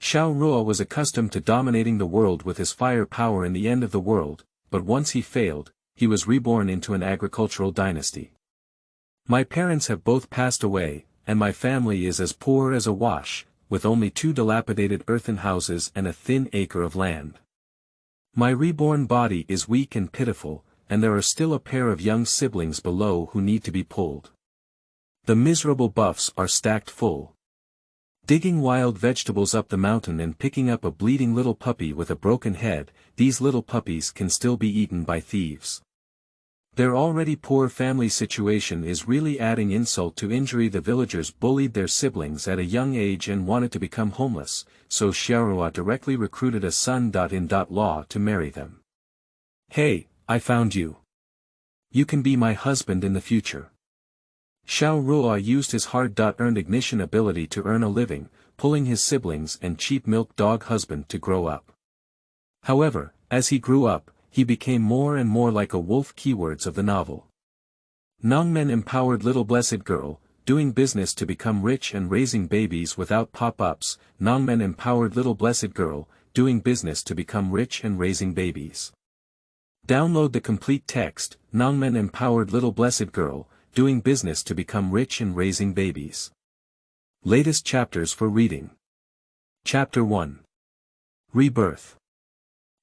Xiao Ruo was accustomed to dominating the world with his fire power in the end of the world, but once he failed, he was reborn into an agricultural dynasty. My parents have both passed away, and my family is as poor as a wash, with only 2 dilapidated earthen houses and a thin acre of land. My reborn body is weak and pitiful, and there are still a pair of young siblings below who need to be pulled. The miserable buffs are stacked full. Digging wild vegetables up the mountain and picking up a bleeding little puppy with a broken head, these little puppies can still be eaten by thieves. Their already poor family situation is really adding insult to injury. The villagers bullied their siblings at a young age and wanted to become homeless, so Xiao Ruo directly recruited a son-in-law to marry them. Hey, I found you. You can be my husband in the future. Xiao Ruo used his hard-earned ignition ability to earn a living, pulling his siblings and cheap milk dog husband to grow up. However, as he grew up, he became more and more like a wolf. Keywords of the novel. Nongmen empowered little blessed girl, doing business to become rich and raising babies without pop-ups. Nongmen empowered little blessed girl, doing business to become rich and raising babies. Download the complete text. Nongmen empowered little blessed girl, doing business to become rich and raising babies. Latest chapters for reading. Chapter 1. Rebirth.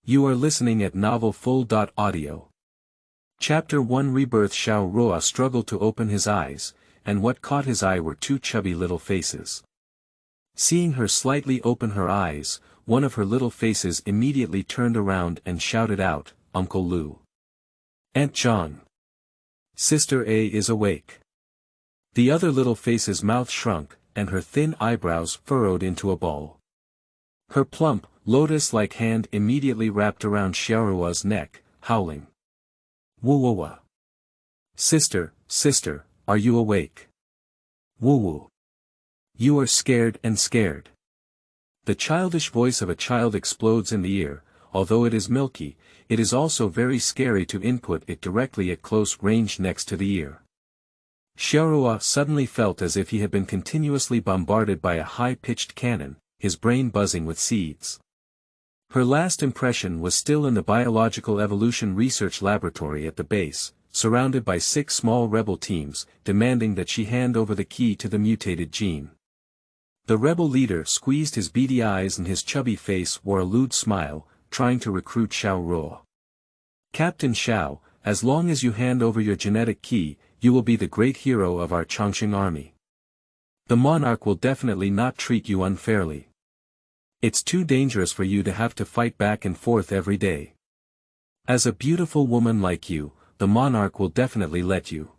You are listening at novelfull.audio. Chapter 1. Rebirth. Xiao Ruo struggled to open his eyes, and what caught his eye were 2 chubby little faces. Seeing her slightly open her eyes, one of her little faces immediately turned around and shouted out, "Uncle Lu. Aunt John. Sister A is awake." The other little face's mouth shrunk, and her thin eyebrows furrowed into a ball. Her plump, lotus-like hand immediately wrapped around Xiao Ruo's neck, howling. "Woo-woo-wah. Sister, sister, are you awake? Woo-woo. You are scared and scared." The childish voice of a child explodes in the ear. Although it is milky, it is also very scary to input it directly at close range next to the ear. Xiao Ruo suddenly felt as if he had been continuously bombarded by a high-pitched cannon, his brain buzzing with seeds. Her last impression was still in the Biological Evolution Research Laboratory at the base, surrounded by 6 small rebel teams, demanding that she hand over the key to the mutated gene. The rebel leader squeezed his beady eyes and his chubby face wore a lewd smile, trying to recruit Xiao Ruo. "Captain Xiao, as long as you hand over your genetic key, you will be the great hero of our Chongqing army. The monarch will definitely not treat you unfairly. It's too dangerous for you to have to fight back and forth every day. As a beautiful woman like you, the monarch will definitely let you."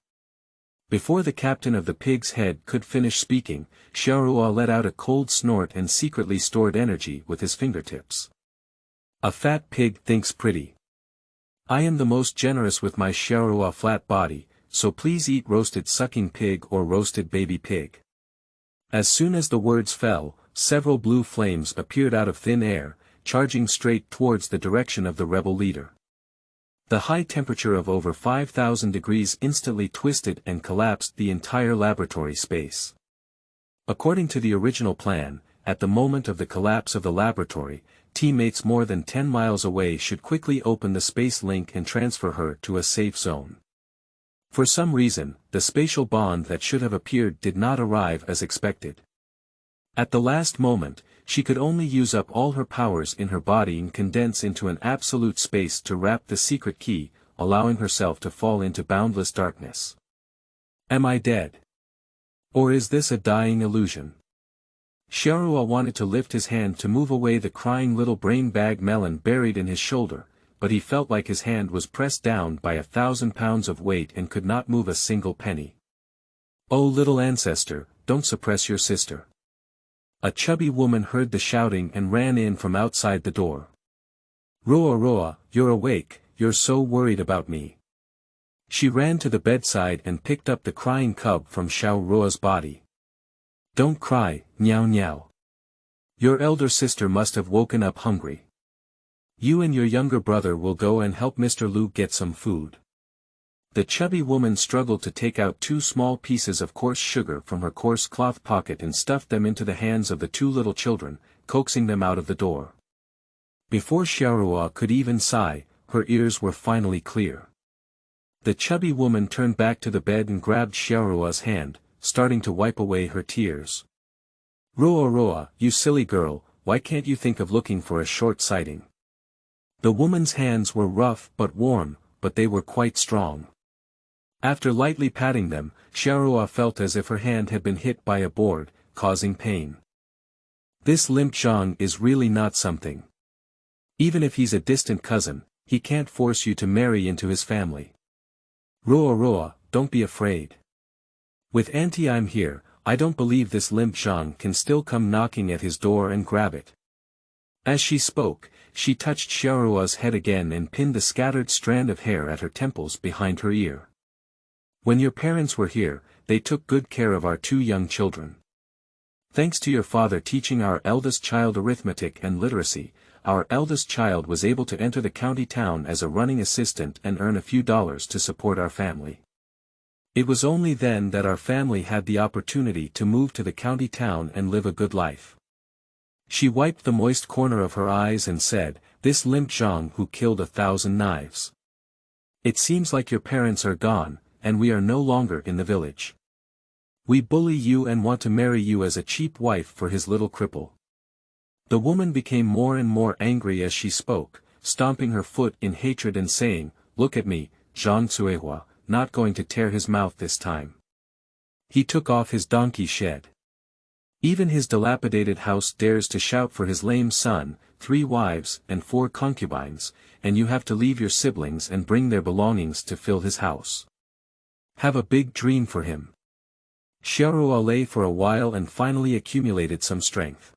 Before the captain of the pig's head could finish speaking, Xiao Ruo let out a cold snort and secretly stored energy with his fingertips. "A fat pig thinks pretty. I am the most generous with my Xiao Ruo flat body, so please eat roasted sucking pig or roasted baby pig." As soon as the words fell, several blue flames appeared out of thin air, charging straight towards the direction of the rebel leader. The high temperature of over 5,000 degrees instantly twisted and collapsed the entire laboratory space. According to the original plan, at the moment of the collapse of the laboratory, teammates more than 10 miles away should quickly open the space link and transfer her to a safe zone. For some reason, the spatial bond that should have appeared did not arrive as expected. At the last moment, she could only use up all her powers in her body and condense into an absolute space to wrap the secret key, allowing herself to fall into boundless darkness. Am I dead? Or is this a dying illusion? Xiao Ruo wanted to lift his hand to move away the crying little brain bag melon buried in his shoulder, but he felt like his hand was pressed down by 1,000 pounds of weight and could not move a single penny. "Oh little ancestor, don't suppress your sister." A chubby woman heard the shouting and ran in from outside the door. "Ruo Ruo, you're awake, you're so worried about me." She ran to the bedside and picked up the crying cub from Xiao Ruo's body. "Don't cry, Niao Niao. Your elder sister must have woken up hungry. You and your younger brother will go and help Mr. Lu get some food." The chubby woman struggled to take out 2 small pieces of coarse sugar from her coarse cloth pocket and stuffed them into the hands of the 2 little children, coaxing them out of the door. Before Xiao Ruo could even sigh, her ears were finally clear. The chubby woman turned back to the bed and grabbed Xiao Ruo's hand, starting to wipe away her tears. Ruo, you silly girl, why can't you think of looking for a short sighting? The woman's hands were rough but warm, but they were quite strong. After lightly patting them, Xiao Ruo felt as if her hand had been hit by a board, causing pain. This limp Zhang is really not something. Even if he's a distant cousin, he can't force you to marry into his family. Ruo, don't be afraid. With Auntie I'm here, I don't believe this limp Zhang can still come knocking at his door and grab it. As she spoke, she touched Xiao Ruo's head again and pinned the scattered strand of hair at her temples behind her ear. When your parents were here, they took good care of our two young children. Thanks to your father teaching our eldest child arithmetic and literacy, our eldest child was able to enter the county town as a running assistant and earn a few dollars to support our family. It was only then that our family had the opportunity to move to the county town and live a good life. She wiped the moist corner of her eyes and said, "This limp Zhang who killed 1,000 knives. It seems like your parents are gone, and we are no longer in the village. We bully you and want to marry you as a cheap wife for his little cripple." The woman became more and more angry as she spoke, stomping her foot in hatred and saying, "Look at me, Zhang Cuihua, not going to tear his mouth this time. He took off his donkey shed. Even his dilapidated house dares to shout for his lame son, 3 wives and 4 concubines, and you have to leave your siblings and bring their belongings to fill his house. Have a big dream for him." Xiao Ruo lay for a while and finally accumulated some strength.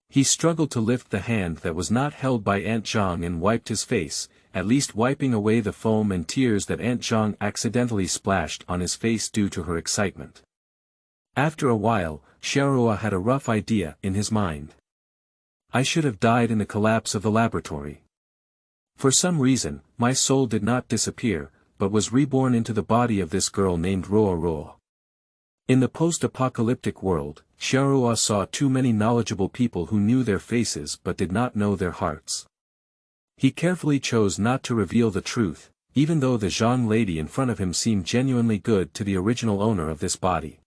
He struggled to lift the hand that was not held by Aunt Zhang and wiped his face, at least wiping away the foam and tears that Aunt Zhang accidentally splashed on his face due to her excitement. After a while, Xiao Ruo had a rough idea in his mind. I should have died in the collapse of the laboratory. For some reason, my soul did not disappear, but was reborn into the body of this girl named Ruo. In the post-apocalyptic world, Xiao Ruo saw too many knowledgeable people who knew their faces but did not know their hearts. He carefully chose not to reveal the truth, even though the Zhang lady in front of him seemed genuinely good to the original owner of this body.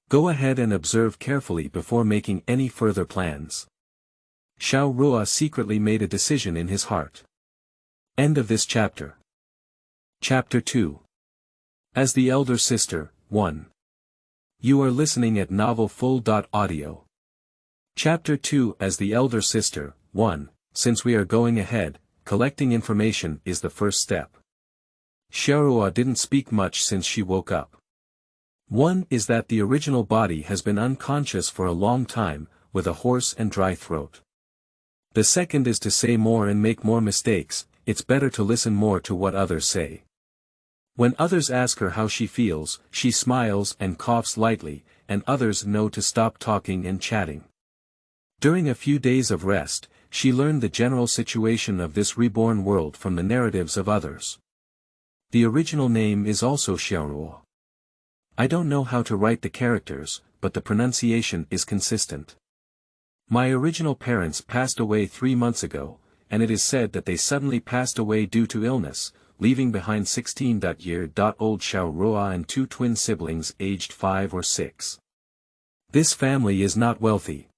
Go ahead and observe carefully before making any further plans. Xiao Ruo secretly made a decision in his heart. End of this chapter. Chapter 2. As the Elder Sister, 1. You are listening at novelfull.audio. Chapter 2. As the Elder Sister, 1. Since we are going ahead, collecting information is the first step. Xiao Ruo didn't speak much since she woke up. One is that the original body has been unconscious for a long time, with a hoarse and dry throat. The second is to say more and make more mistakes. It's better to listen more to what others say. When others ask her how she feels, she smiles and coughs lightly, and others know to stop talking and chatting. During a few days of rest, she learned the general situation of this reborn world from the narratives of others. The original name is also Xiao Ruo. I don't know how to write the characters, but the pronunciation is consistent. My original parents passed away 3 months ago, and it is said that they suddenly passed away due to illness, leaving behind 16-year-old Xiao Ruo and 2 twin siblings aged 5 or 6. This family is not wealthy.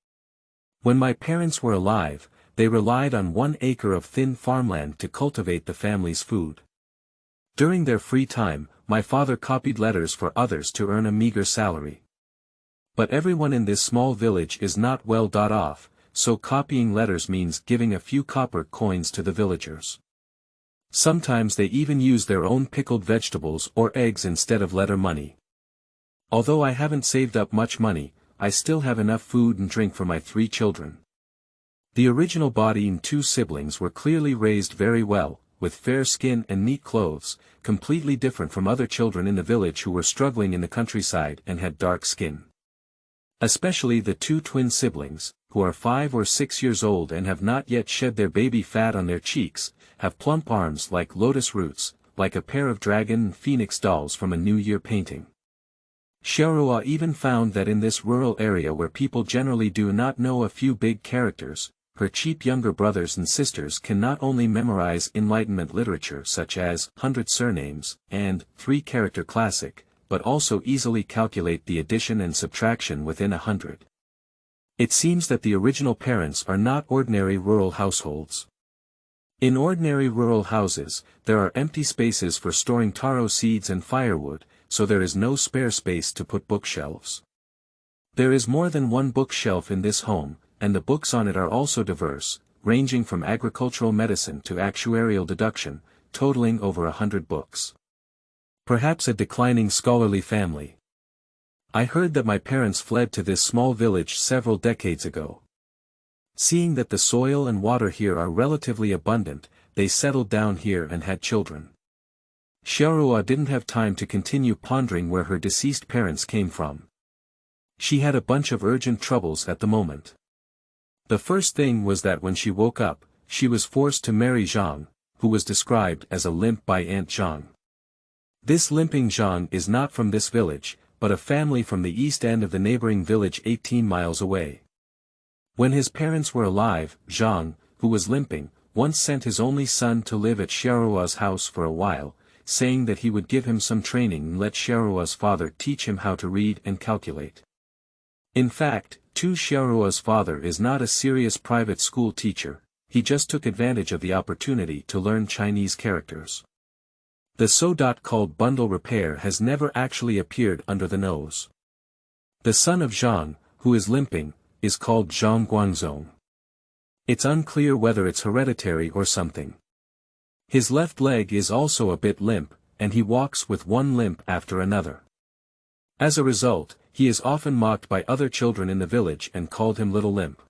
When my parents were alive, they relied on 1 acre of thin farmland to cultivate the family's food. During their free time, my father copied letters for others to earn a meager salary. But everyone in this small village is not well off, so copying letters means giving a few copper coins to the villagers. Sometimes they even use their own pickled vegetables or eggs instead of letter money. Although I haven't saved up much money, I still have enough food and drink for my 3 children. The original body and 2 siblings were clearly raised very well, with fair skin and neat clothes, completely different from other children in the village who were struggling in the countryside and had dark skin. Especially the 2 twin siblings, who are 5 or 6 years old and have not yet shed their baby fat on their cheeks, have plump arms like lotus roots, like a pair of dragon and phoenix dolls from a New Year painting. Xiao Ruo even found that in this rural area where people generally do not know a few big characters, her cheap younger brothers and sisters can not only memorize Enlightenment literature such as 100 Surnames and 3-Character Classic, but also easily calculate the addition and subtraction within 100. It seems that the original parents are not ordinary rural households. In ordinary rural houses, there are empty spaces for storing taro seeds and firewood, so there is no spare space to put bookshelves. There is more than one bookshelf in this home, and the books on it are also diverse, ranging from agricultural medicine to actuarial deduction, totaling over 100 books. Perhaps a declining scholarly family. I heard that my parents fled to this small village several decades ago. Seeing that the soil and water here are relatively abundant, they settled down here and had children. Xiao Ruo didn't have time to continue pondering where her deceased parents came from. She had a bunch of urgent troubles at the moment. The first thing was that when she woke up, she was forced to marry Zhang, who was described as a limp by Aunt Zhang. This limping Zhang is not from this village, but a family from the east end of the neighboring village 18 miles away. When his parents were alive, Zhang, who was limping, once sent his only son to live at Xiao Ruo's house for a while, saying that he would give him some training and let Xiao Ruo's father teach him how to read and calculate. In fact, Xiao Ruo's father is not a serious private school teacher, he just took advantage of the opportunity to learn Chinese characters. The so-called bundle repair has never actually appeared under the nose. The son of Zhang, who is limping, is called Zhang Guangzong. It's unclear whether it's hereditary or something. His left leg is also a bit limp, and he walks with one limp after another. As a result, he is often mocked by other children in the village and called him Little Limp.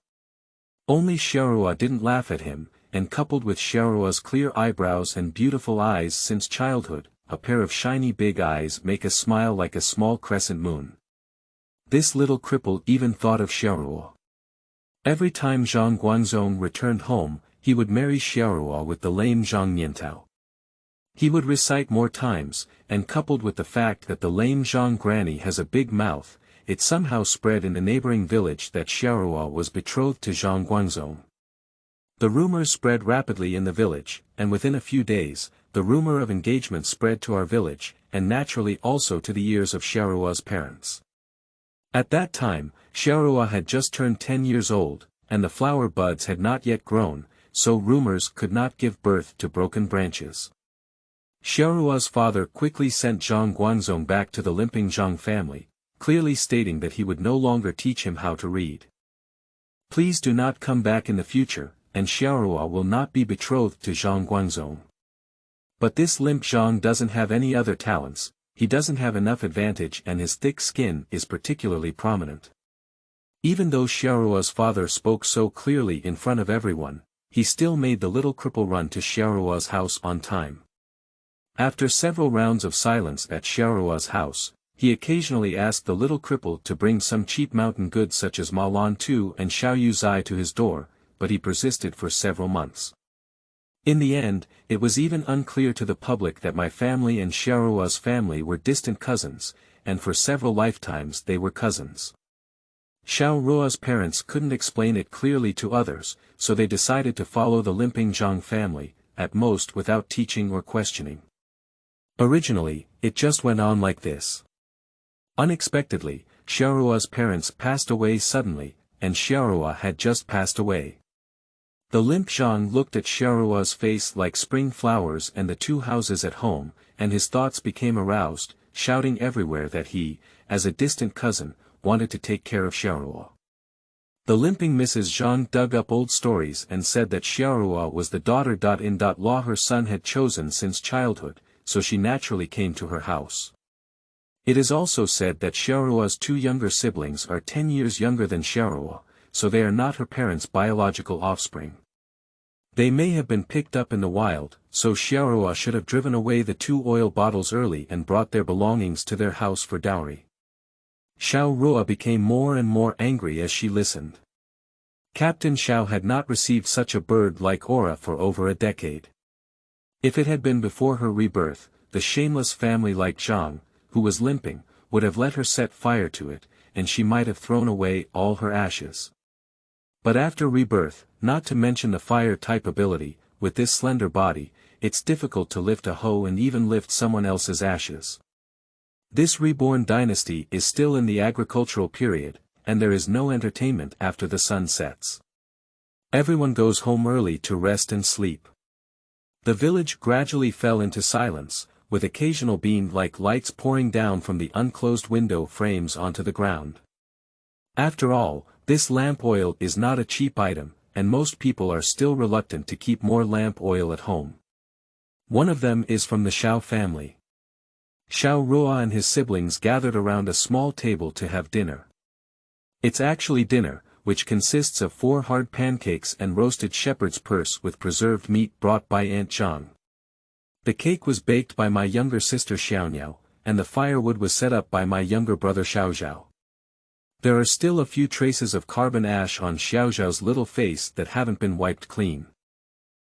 Only Xiao Ruo didn't laugh at him, and coupled with Xiao Ruo's clear eyebrows and beautiful eyes since childhood, a pair of shiny big eyes make a smile like a small crescent moon. This little cripple even thought of Xiao Ruo. Every time Zhang Guangzong returned home, he would marry Xiao Ruo with the lame Zhang Niantao. He would recite more times, and coupled with the fact that the lame Zhang granny has a big mouth, it somehow spread in the neighboring village that Xiao Ruo was betrothed to Zhang Guangzong. The rumors spread rapidly in the village, and within a few days, the rumor of engagement spread to our village, and naturally also to the ears of Xiao Ruo's parents. At that time, Xiao Ruo had just turned 10 years old, and the flower buds had not yet grown, so rumors could not give birth to broken branches. Xiao Ruo's father quickly sent Zhang Guangzong back to the limping Zhang family, clearly stating that he would no longer teach him how to read. Please do not come back in the future, and Xiao Ruo will not be betrothed to Zhang Guangzong. But this limp Zhang doesn't have any other talents, he doesn't have enough advantage and his thick skin is particularly prominent. Even though Xiao Ruo's father spoke so clearly in front of everyone, he still made the little cripple run to Xiao Ruo's house on time. After several rounds of silence at Xiao Ruo's house, he occasionally asked the little cripple to bring some cheap mountain goods such as Ma Lan Tu and Xiao Yu Zai to his door, but he persisted for several months. In the end, it was even unclear to the public that my family and Xiao Ruo's family were distant cousins, and for several lifetimes they were cousins. Xiao Ruo's parents couldn't explain it clearly to others, so they decided to follow the limping Zhang family, at most without teaching or questioning. Originally, it just went on like this. Unexpectedly, Xiao Ruo's parents passed away suddenly, and Xiao Ruo had just passed away. The limp Zhang looked at Xiao Ruo's face like spring flowers and the two houses at home, and his thoughts became aroused, shouting everywhere that he, as a distant cousin, wanted to take care of Xiao Ruo. The limping Mrs. Zhang dug up old stories and said that Xiao Ruo was the daughter-in-law her son had chosen since childhood, so she naturally came to her house. It is also said that Xiao Ruo's two younger siblings are 10 years younger than Xiao Ruo, so they are not her parents' biological offspring. They may have been picked up in the wild, so Xiao Ruo should have driven away the 2 oil bottles early and brought their belongings to their house for dowry. Xiao Ruo became more and more angry as she listened. Captain Xiao had not received such a bird-like aura for over a decade. If it had been before her rebirth, the shameless family like Zhang, who was limping, would have let her set fire to it, and she might have thrown away all her ashes. But after rebirth, not to mention the fire-type ability, with this slender body, it's difficult to lift a hoe and even lift someone else's ashes. This reborn dynasty is still in the agricultural period, and there is no entertainment after the sun sets. Everyone goes home early to rest and sleep. The village gradually fell into silence, with occasional beam-like lights pouring down from the unclosed window frames onto the ground. After all, this lamp oil is not a cheap item, and most people are still reluctant to keep more lamp oil at home. One of them is from the Xiao family. Xiao Ruo and his siblings gathered around a small table to have dinner. It's actually dinner, which consists of 4 hard pancakes and roasted shepherd's purse with preserved meat brought by Aunt Zhang. The cake was baked by my younger sister Xiaoniao, and the firewood was set up by my younger brother Xiaozhao. There are still a few traces of carbon ash on Xiaozhao's little face that haven't been wiped clean.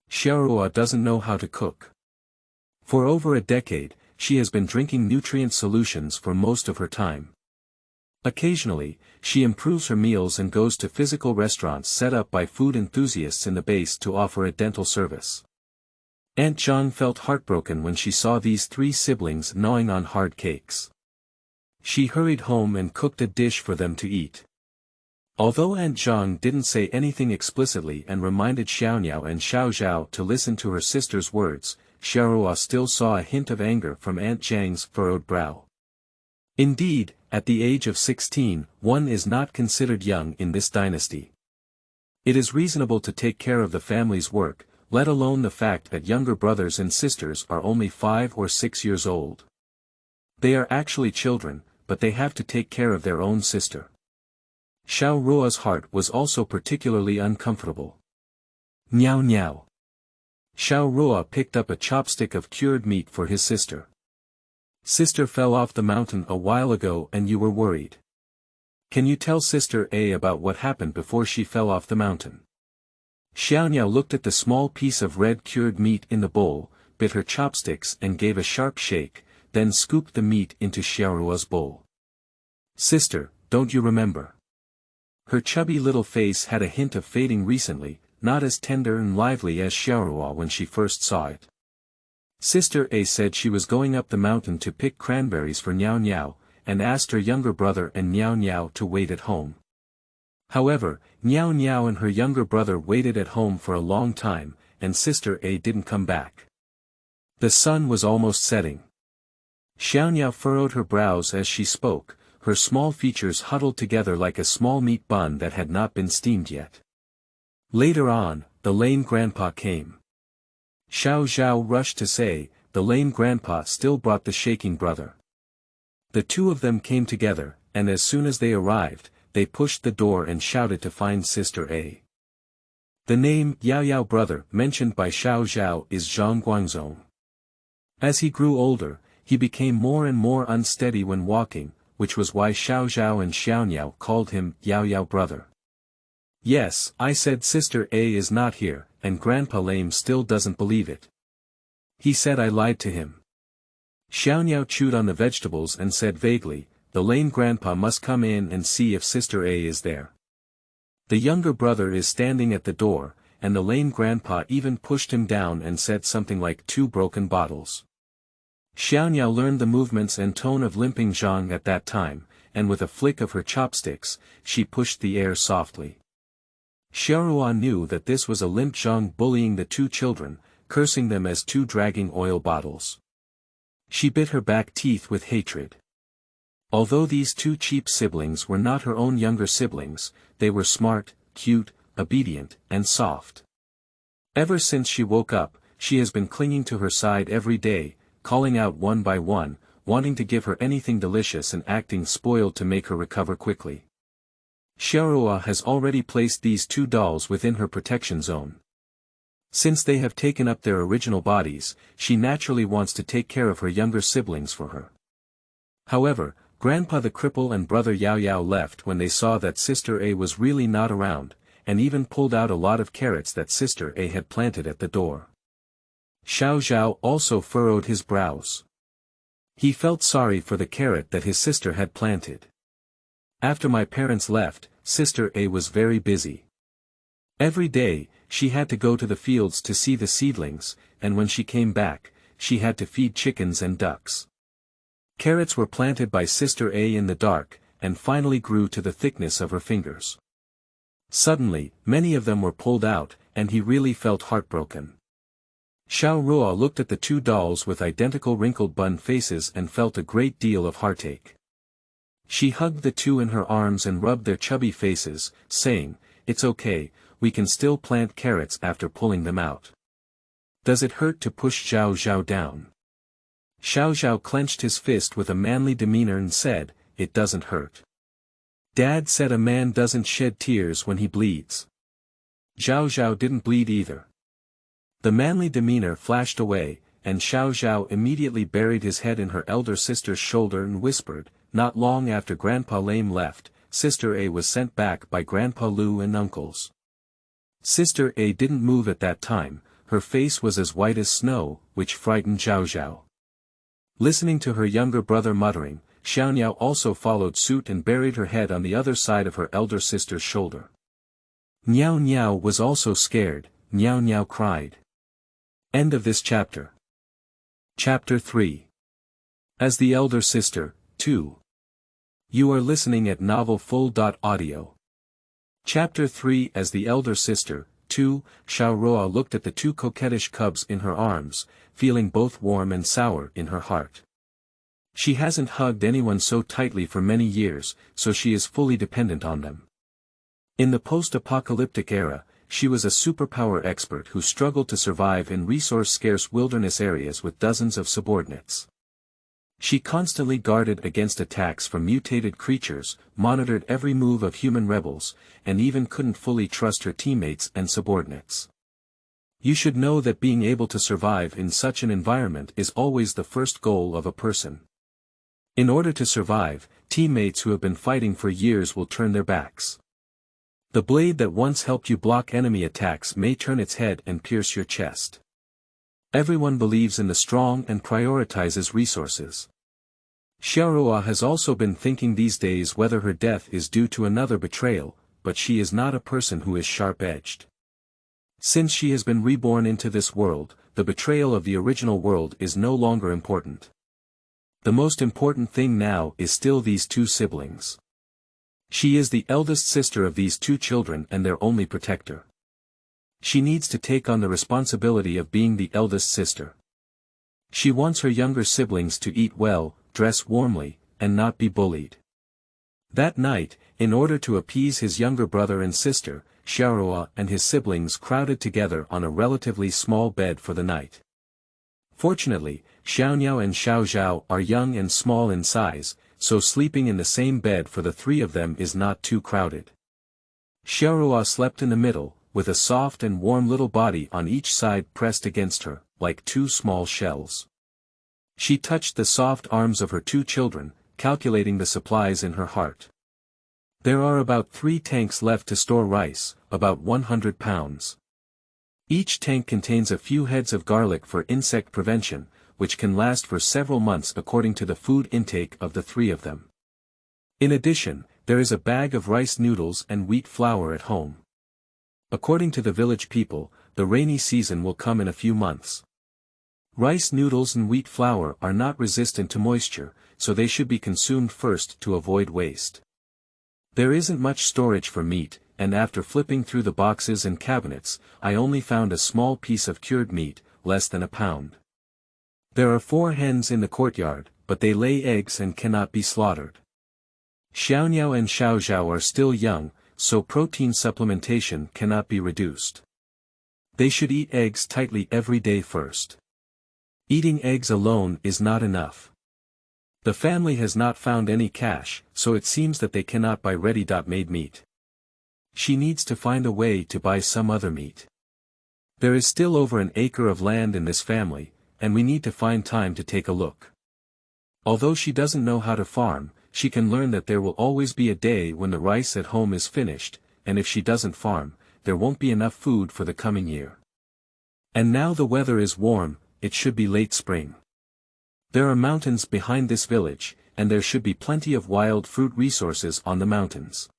Xiao Ruo doesn't know how to cook. For over a decade, she has been drinking nutrient solutions for most of her time. Occasionally, she improves her meals and goes to physical restaurants set up by food enthusiasts in the base to offer a dental service. Aunt Zhang felt heartbroken when she saw these 3 siblings gnawing on hard cakes. She hurried home and cooked a dish for them to eat. Although Aunt Zhang didn't say anything explicitly and reminded Xiaoniao and Xiaozhao to listen to her sister's words, Xiao Ruo still saw a hint of anger from Aunt Zhang's furrowed brow. Indeed, at the age of 16, one is not considered young in this dynasty. It is reasonable to take care of the family's work, let alone the fact that younger brothers and sisters are only 5 or 6 years old. They are actually children, but they have to take care of their own sister. Xiao Ruo's heart was also particularly uncomfortable. Niao niao. Xiao Ruo picked up a chopstick of cured meat for his sister. Sister fell off the mountain a while ago and you were worried. Can you tell Sister A about what happened before she fell off the mountain? Xiaoniao looked at the small piece of red cured meat in the bowl, bit her chopsticks and gave a sharp shake, then scooped the meat into Xiao Ruo's bowl. Sister, don't you remember? Her chubby little face had a hint of fading recently, not as tender and lively as Xiao Ruo when she first saw it. Sister A said she was going up the mountain to pick cranberries for Niao Niao, and asked her younger brother and Niao Niao to wait at home. However, Niao Niao and her younger brother waited at home for a long time, and Sister A didn't come back. The sun was almost setting. Xiaoniao furrowed her brows as she spoke, her small features huddled together like a small meat bun that had not been steamed yet. Later on, the lame grandpa came. Xiao Zhao rushed to say, the lame grandpa still brought the shaking brother. The two of them came together, and as soon as they arrived, they pushed the door and shouted to find Sister A. The name Yao Yao brother mentioned by Xiao Zhao is Zhang Guangzong. As he grew older, he became more and more unsteady when walking, which was why Xiao Zhao and Xiaoniao called him Yao Yao brother. Yes, I said Sister A is not here, and Grandpa Lame still doesn't believe it. He said I lied to him. Xiaoniao chewed on the vegetables and said vaguely, the lame grandpa must come in and see if Sister A is there. The younger brother is standing at the door, and the lame grandpa even pushed him down and said something like 2 broken bottles. Xiaoniao learned the movements and tone of limping Zhang at that time, and with a flick of her chopsticks, she pushed the air softly. Xiao Ruo knew that this was a limp Zhang bullying the 2 children, cursing them as 2 dragging oil bottles. She bit her back teeth with hatred. Although these 2 cheap siblings were not her own younger siblings, they were smart, cute, obedient, and soft. Ever since she woke up, she has been clinging to her side every day, calling out one by one, wanting to give her anything delicious and acting spoiled to make her recover quickly. Xiao Ruo has already placed these 2 dolls within her protection zone. Since they have taken up their original bodies, she naturally wants to take care of her younger siblings for her. However, Grandpa the cripple and brother Yao Yao left when they saw that Sister A was really not around, and even pulled out a lot of carrots that Sister A had planted at the door. Xiao Zhao also furrowed his brows. He felt sorry for the carrot that his sister had planted. After my parents left, Sister A was very busy. Every day, she had to go to the fields to see the seedlings, and when she came back, she had to feed chickens and ducks. Carrots were planted by Sister A in the dark, and finally grew to the thickness of her fingers. Suddenly, many of them were pulled out, and he really felt heartbroken. Xiao Ruo looked at the two dolls with identical wrinkled bun faces and felt a great deal of heartache. She hugged the two in her arms and rubbed their chubby faces, saying, "It's okay, we can still plant carrots after pulling them out. Does it hurt to push Xiao Xiao down?" Xiao Xiao clenched his fist with a manly demeanor and said, "It doesn't hurt. Dad said a man doesn't shed tears when he bleeds." Xiao Xiao didn't bleed either. The manly demeanor flashed away, and Xiao Xiao immediately buried his head in her elder sister's shoulder and whispered. Not long after Grandpa Lame left, Sister A was sent back by Grandpa Lu and uncles. Sister A didn't move at that time, her face was as white as snow, which frightened Xiao Xiao. Listening to her younger brother muttering, Xiaoniao also followed suit and buried her head on the other side of her elder sister's shoulder. Niao Niao was also scared, Niao Niao cried. End of this chapter. Chapter 3. As the Elder Sister, 2. You are listening at novelfull.audio. Chapter 3. As the Elder Sister, 2, Xiao Ruo looked at the two coquettish cubs in her arms, feeling both warm and sour in her heart. She hasn't hugged anyone so tightly for many years, so she is fully dependent on them. In the post-apocalyptic era, she was a superpower expert who struggled to survive in resource-scarce wilderness areas with dozens of subordinates. She constantly guarded against attacks from mutated creatures, monitored every move of human rebels, and even couldn't fully trust her teammates and subordinates. You should know that being able to survive in such an environment is always the first goal of a person. In order to survive, teammates who have been fighting for years will turn their backs. The blade that once helped you block enemy attacks may turn its head and pierce your chest. Everyone believes in the strong and prioritizes resources. Xiao Ruo has also been thinking these days whether her death is due to another betrayal, but she is not a person who is sharp-edged. Since she has been reborn into this world, the betrayal of the original world is no longer important. The most important thing now is still these two siblings. She is the eldest sister of these two children and their only protector. She needs to take on the responsibility of being the eldest sister. She wants her younger siblings to eat well, dress warmly, and not be bullied. That night, in order to appease his younger brother and sister, Xiao Ruo and his siblings crowded together on a relatively small bed for the night. Fortunately, Xiaoniao and Xiao Xiao are young and small in size, so sleeping in the same bed for the three of them is not too crowded. Xiao Ruo slept in the middle, with a soft and warm little body on each side pressed against her, like two small shells. She touched the soft arms of her two children, calculating the supplies in her heart. There are about 3 tanks left to store rice, about 100 pounds. Each tank contains a few heads of garlic for insect prevention, which can last for several months according to the food intake of the three of them. In addition, there is a bag of rice noodles and wheat flour at home. According to the village people, the rainy season will come in a few months. Rice noodles and wheat flour are not resistant to moisture, so they should be consumed first to avoid waste. There isn't much storage for meat, and after flipping through the boxes and cabinets, I only found a small piece of cured meat, less than a pound. There are 4 hens in the courtyard, but they lay eggs and cannot be slaughtered. Xiaoniao and Xiao Xiao are still young, so protein supplementation cannot be reduced. They should eat eggs tightly every day first. Eating eggs alone is not enough. The family has not found any cash, so it seems that they cannot buy ready-made meat. She needs to find a way to buy some other meat. There is still over an acre of land in this family, and we need to find time to take a look. Although she doesn't know how to farm, she can learn that there will always be a day when the rice at home is finished, and if she doesn't farm, there won't be enough food for the coming year. And now the weather is warm, it should be late spring. There are mountains behind this village, and there should be plenty of wild fruit resources on the mountains.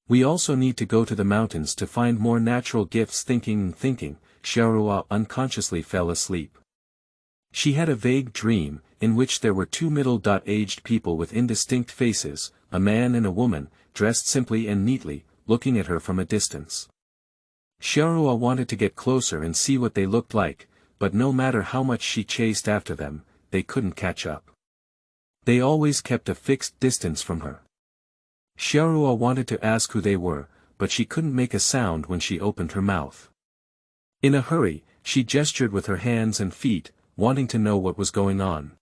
We also need to go to the mountains to find more natural gifts. Thinking, Xiao Ruo unconsciously fell asleep. She had a vague dream, in which there were two middle-aged people with indistinct faces, a man and a woman, dressed simply and neatly, looking at her from a distance. Xiao Ruo wanted to get closer and see what they looked like, but no matter how much she chased after them, they couldn't catch up. They always kept a fixed distance from her. Xiao Ruo wanted to ask who they were, but she couldn't make a sound when she opened her mouth. In a hurry, she gestured with her hands and feet, wanting to know what was going on.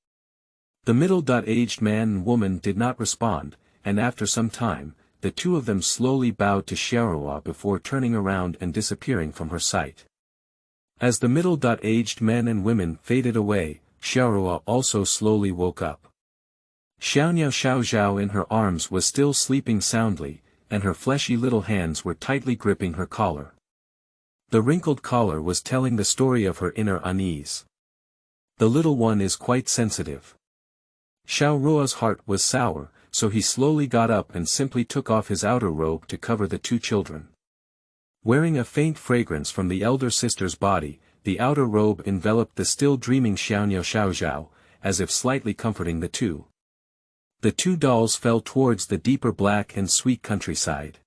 The middle-aged man and woman did not respond, and after some time, the two of them slowly bowed to Xiao Ruo before turning around and disappearing from her sight. As the middle-aged men and women faded away, Xiao Ruo also slowly woke up. Xiao in her arms was still sleeping soundly, and her fleshy little hands were tightly gripping her collar. The wrinkled collar was telling the story of her inner unease. The little one is quite sensitive. Xiao Ruo's heart was sour, so he slowly got up and simply took off his outer robe to cover the two children. Wearing a faint fragrance from the elder sister's body, the outer robe enveloped the still dreaming Xiao, as if slightly comforting the two. The two dolls fell towards the deeper black and sweet countryside.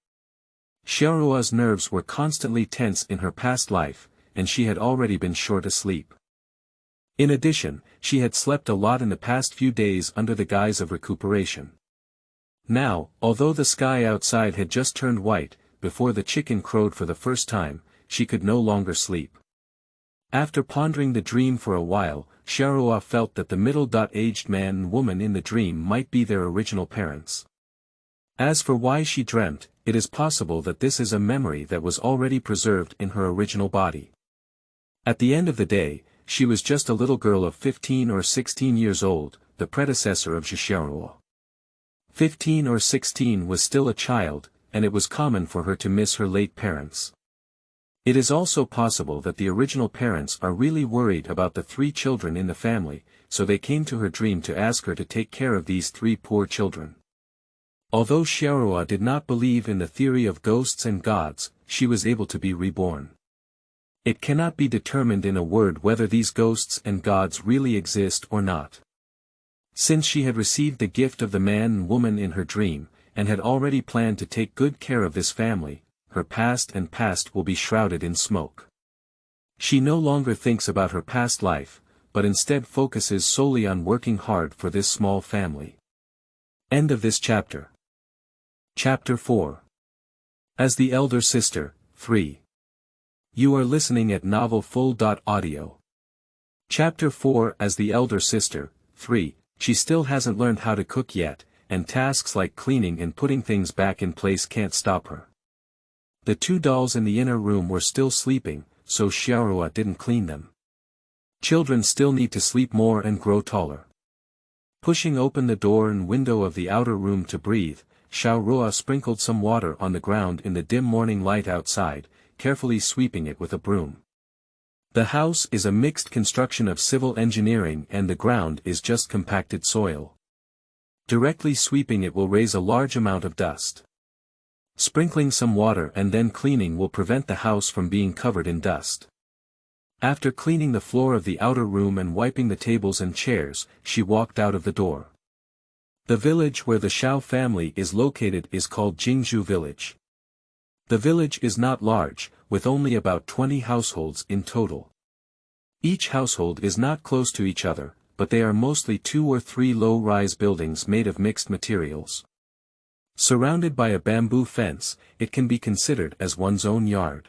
Xiao Ruo's nerves were constantly tense in her past life, and she had already been short asleep. In addition, she had slept a lot in the past few days under the guise of recuperation. Now, although the sky outside had just turned white, before the chicken crowed for the first time, she could no longer sleep. After pondering the dream for a while, Xiao Ruo felt that the middle-aged man and woman in the dream might be their original parents. As for why she dreamt, it is possible that this is a memory that was already preserved in her original body. At the end of the day, she was just a little girl of 15 or 16 years old, the predecessor of Xiao Ruo. 15 or 16 was still a child, and it was common for her to miss her late parents. It is also possible that the original parents are really worried about the three children in the family, so they came to her dream to ask her to take care of these three poor children. Although Xiao Ruo did not believe in the theory of ghosts and gods, she was able to be reborn. It cannot be determined in a word whether these ghosts and gods really exist or not. Since she had received the gift of the man and woman in her dream, and had already planned to take good care of this family, her past will be shrouded in smoke. She no longer thinks about her past life, but instead focuses solely on working hard for this small family. End of this chapter. Chapter 4. As the Elder Sister, 3. You are listening at novelfull.audio. Chapter 4. As the Elder Sister, 3. She still hasn't learned how to cook yet, and tasks like cleaning and putting things back in place can't stop her. The two dolls in the inner room were still sleeping, so Xiao Ruo didn't clean them. Children still need to sleep more and grow taller. Pushing open the door and window of the outer room to breathe, Xiao Ruo sprinkled some water on the ground in the dim morning light outside, carefully sweeping it with a broom. The house is a mixed construction of civil engineering and the ground is just compacted soil. Directly sweeping it will raise a large amount of dust. Sprinkling some water and then cleaning will prevent the house from being covered in dust. After cleaning the floor of the outer room and wiping the tables and chairs, she walked out of the door. The village where the Xiao family is located is called Jingzhu Village. The village is not large, with only about 20 households in total. Each household is not close to each other, but they are mostly 2 or 3 low-rise buildings made of mixed materials. Surrounded by a bamboo fence, it can be considered as one's own yard.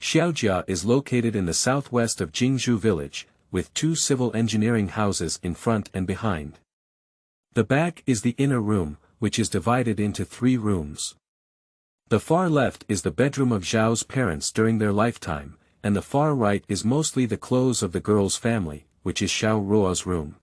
Xiaojia is located in the southwest of Jingzhu Village, with 2 civil engineering houses in front and behind. The back is the inner room, which is divided into 3 rooms. The far left is the bedroom of Zhao's parents during their lifetime, and the far right is mostly the clothes of the girl's family, which is Xiao Ruo's room.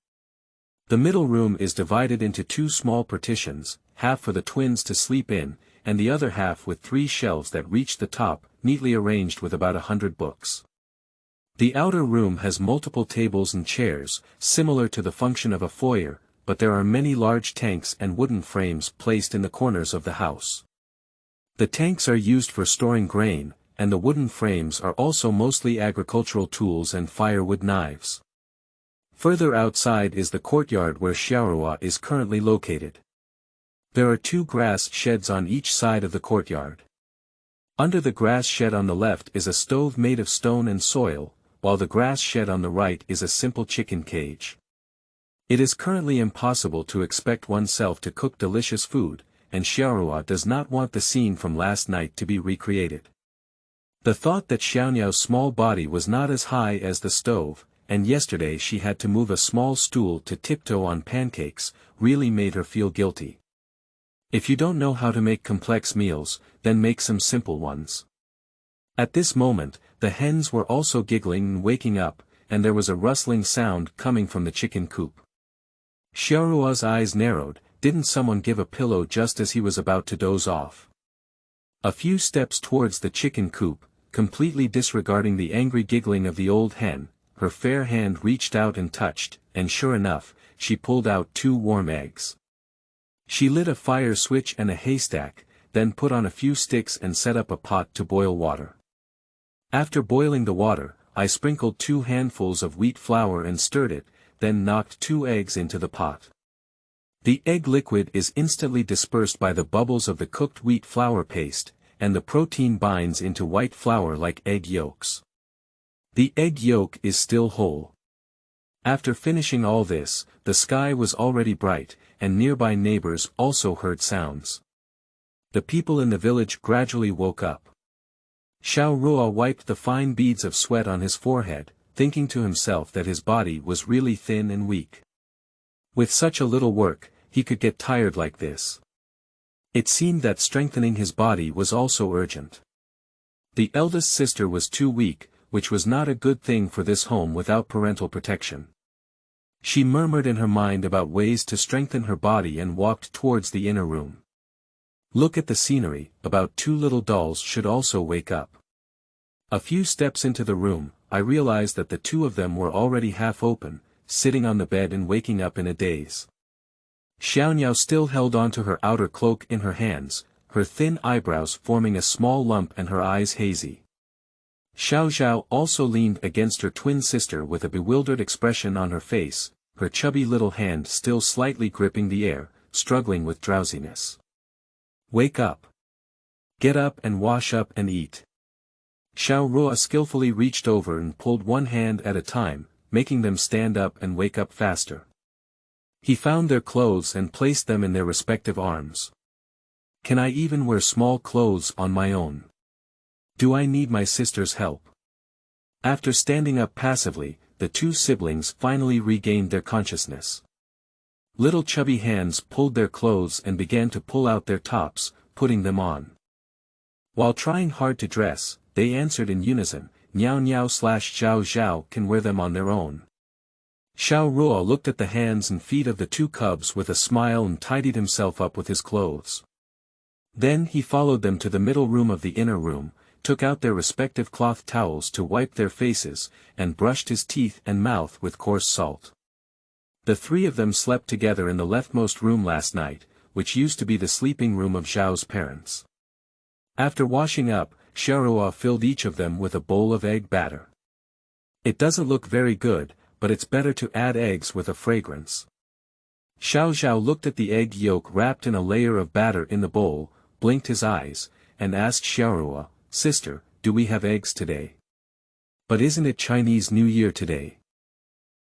The middle room is divided into 2 small partitions, half for the twins to sleep in, and the other half with 3 shelves that reach the top, neatly arranged with about 100 books. The outer room has multiple tables and chairs, similar to the function of a foyer, but there are many large tanks and wooden frames placed in the corners of the house. The tanks are used for storing grain, and the wooden frames are also mostly agricultural tools and firewood knives. Further outside is the courtyard where Xiao Ruo is currently located. There are 2 grass sheds on each side of the courtyard. Under the grass shed on the left is a stove made of stone and soil, while the grass shed on the right is a simple chicken cage. It is currently impossible to expect oneself to cook delicious food, and Xiao Ruo does not want the scene from last night to be recreated. The thought that Xiaoniao's small body was not as high as the stove, and yesterday she had to move a small stool to tiptoe on pancakes, really made her feel guilty. If you don't know how to make complex meals, then make some simple ones. At this moment, the hens were also giggling and waking up, and there was a rustling sound coming from the chicken coop. Xiao Ruo's eyes narrowed. Didn't someone give a pillow just as he was about to doze off? A few steps towards the chicken coop, completely disregarding the angry giggling of the old hen, her fair hand reached out and touched, and sure enough, she pulled out 2 warm eggs. She lit a fire switch and a haystack, then put on a few sticks and set up a pot to boil water. After boiling the water, I sprinkled 2 handfuls of wheat flour and stirred it, then knocked 2 eggs into the pot. The egg liquid is instantly dispersed by the bubbles of the cooked wheat flour paste, and the protein binds into white flour like egg yolks. The egg yolk is still whole. After finishing all this, the sky was already bright, and nearby neighbors also heard sounds. The people in the village gradually woke up. Xiao Ruo wiped the fine beads of sweat on his forehead, thinking to himself that his body was really thin and weak. With such a little work, he could get tired like this. It seemed that strengthening his body was also urgent. The eldest sister was too weak, which was not a good thing for this home without parental protection. She murmured in her mind about ways to strengthen her body and walked towards the inner room. Look at the scenery, about 2 little dolls should also wake up. A few steps into the room, I realized that the 2 of them were already half open, sitting on the bed and waking up in a daze. Xiaoniao still held on to her outer cloak in her hands, her thin eyebrows forming a small lump and her eyes hazy. Xiao Zhao also leaned against her twin sister with a bewildered expression on her face, her chubby little hand still slightly gripping the air, struggling with drowsiness. Wake up. Get up and wash up and eat. Xiao Ruo skillfully reached over and pulled one hand at a time, making them stand up and wake up faster. He found their clothes and placed them in their respective arms. Can I even wear small clothes on my own? Do I need my sister's help? After standing up passively, the 2 siblings finally regained their consciousness. Little chubby hands pulled their clothes and began to pull out their tops, putting them on. While trying hard to dress, they answered in unison, Niao Niao / Zhao Zhao can wear them on their own. Xiao Ruo looked at the hands and feet of the 2 cubs with a smile and tidied himself up with his clothes. Then he followed them to the middle room of the inner room, took out their respective cloth towels to wipe their faces, and brushed his teeth and mouth with coarse salt. The 3 of them slept together in the leftmost room last night, which used to be the sleeping room of Zhao's parents. After washing up, Xiao Ruo filled each of them with a bowl of egg batter. It doesn't look very good, but it's better to add eggs with a fragrance. Xiao Zhao looked at the egg yolk wrapped in a layer of batter in the bowl, blinked his eyes, and asked Xiao Ruo, Sister, do we have eggs today? But isn't it Chinese New Year today?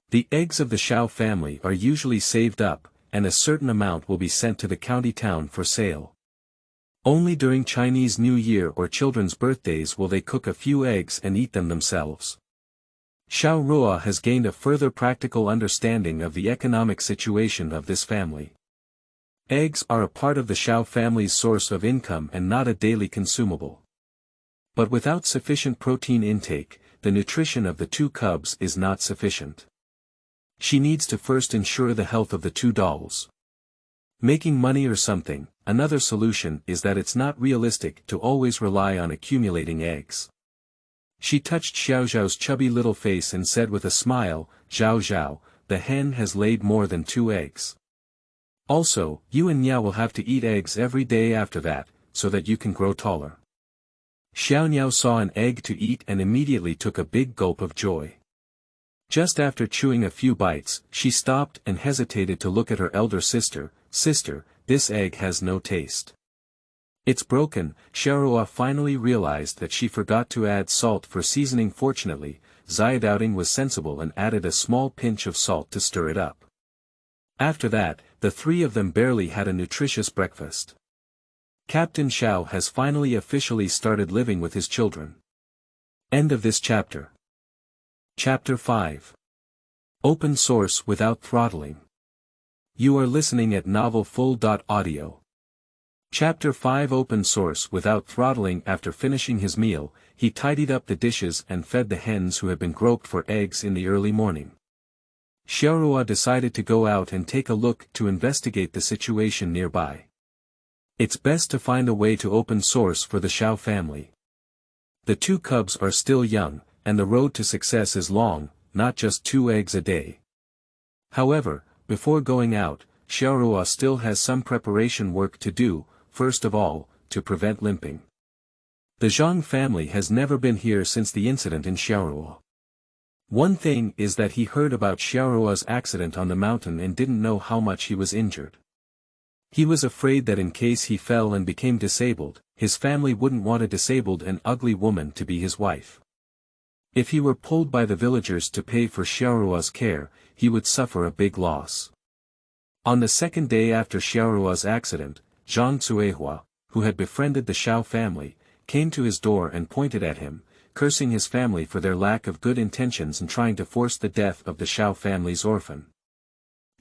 The eggs of the Xiao family are usually saved up, and a certain amount will be sent to the county town for sale. Only during Chinese New Year or children's birthdays will they cook a few eggs and eat them themselves. Xiao Ruo has gained a further practical understanding of the economic situation of this family. Eggs are a part of the Xiao family's source of income and not a daily consumable. But without sufficient protein intake, the nutrition of the 2 cubs is not sufficient. She needs to first ensure the health of the 2 dolls. Making money or something. Another solution is that it's not realistic to always rely on accumulating eggs. She touched Xiao Zhao's chubby little face and said with a smile, "Zhao Zhao, the hen has laid more than 2 eggs. Also, you and Niao will have to eat eggs every day after that, so that you can grow taller." Xiao Niao saw an egg to eat and immediately took a big gulp of joy. Just after chewing a few bites, she stopped and hesitated to look at her elder sister. "Sister, this egg has no taste. It's broken." Xiao Ruo finally realized that she forgot to add salt for seasoning. Fortunately, Xiaodao was sensible and added a small pinch of salt to stir it up. After that, the 3 of them barely had a nutritious breakfast. Captain Xiao has finally officially started living with his children. End of this chapter. Chapter 5. Open Source Without Throttling. You are listening at novelfull.audio. Chapter 5. Open Source Without Throttling. After finishing his meal, he tidied up the dishes and fed the hens who had been groped for eggs in the early morning. Xiao Ruo decided to go out and take a look to investigate the situation nearby. It's best to find a way to open source for the Xiao family. The 2 cubs are still young, and the road to success is long, not just 2 eggs a day. However, before going out, Xiao Ruo still has some preparation work to do. First of all, to prevent limping. The Zhang family has never been here since the incident in Xiao Ruo. One thing is that he heard about Xiao Ruo's accident on the mountain and didn't know how much he was injured. He was afraid that in case he fell and became disabled, his family wouldn't want a disabled and ugly woman to be his wife. If he were pulled by the villagers to pay for Xiao Ruo's care, he would suffer a big loss. On the 2nd day after Xiao Ruo's accident, Zhang Cuihua, who had befriended the Xiao family, came to his door and pointed at him, cursing his family for their lack of good intentions and trying to force the death of the Xiao family's orphan.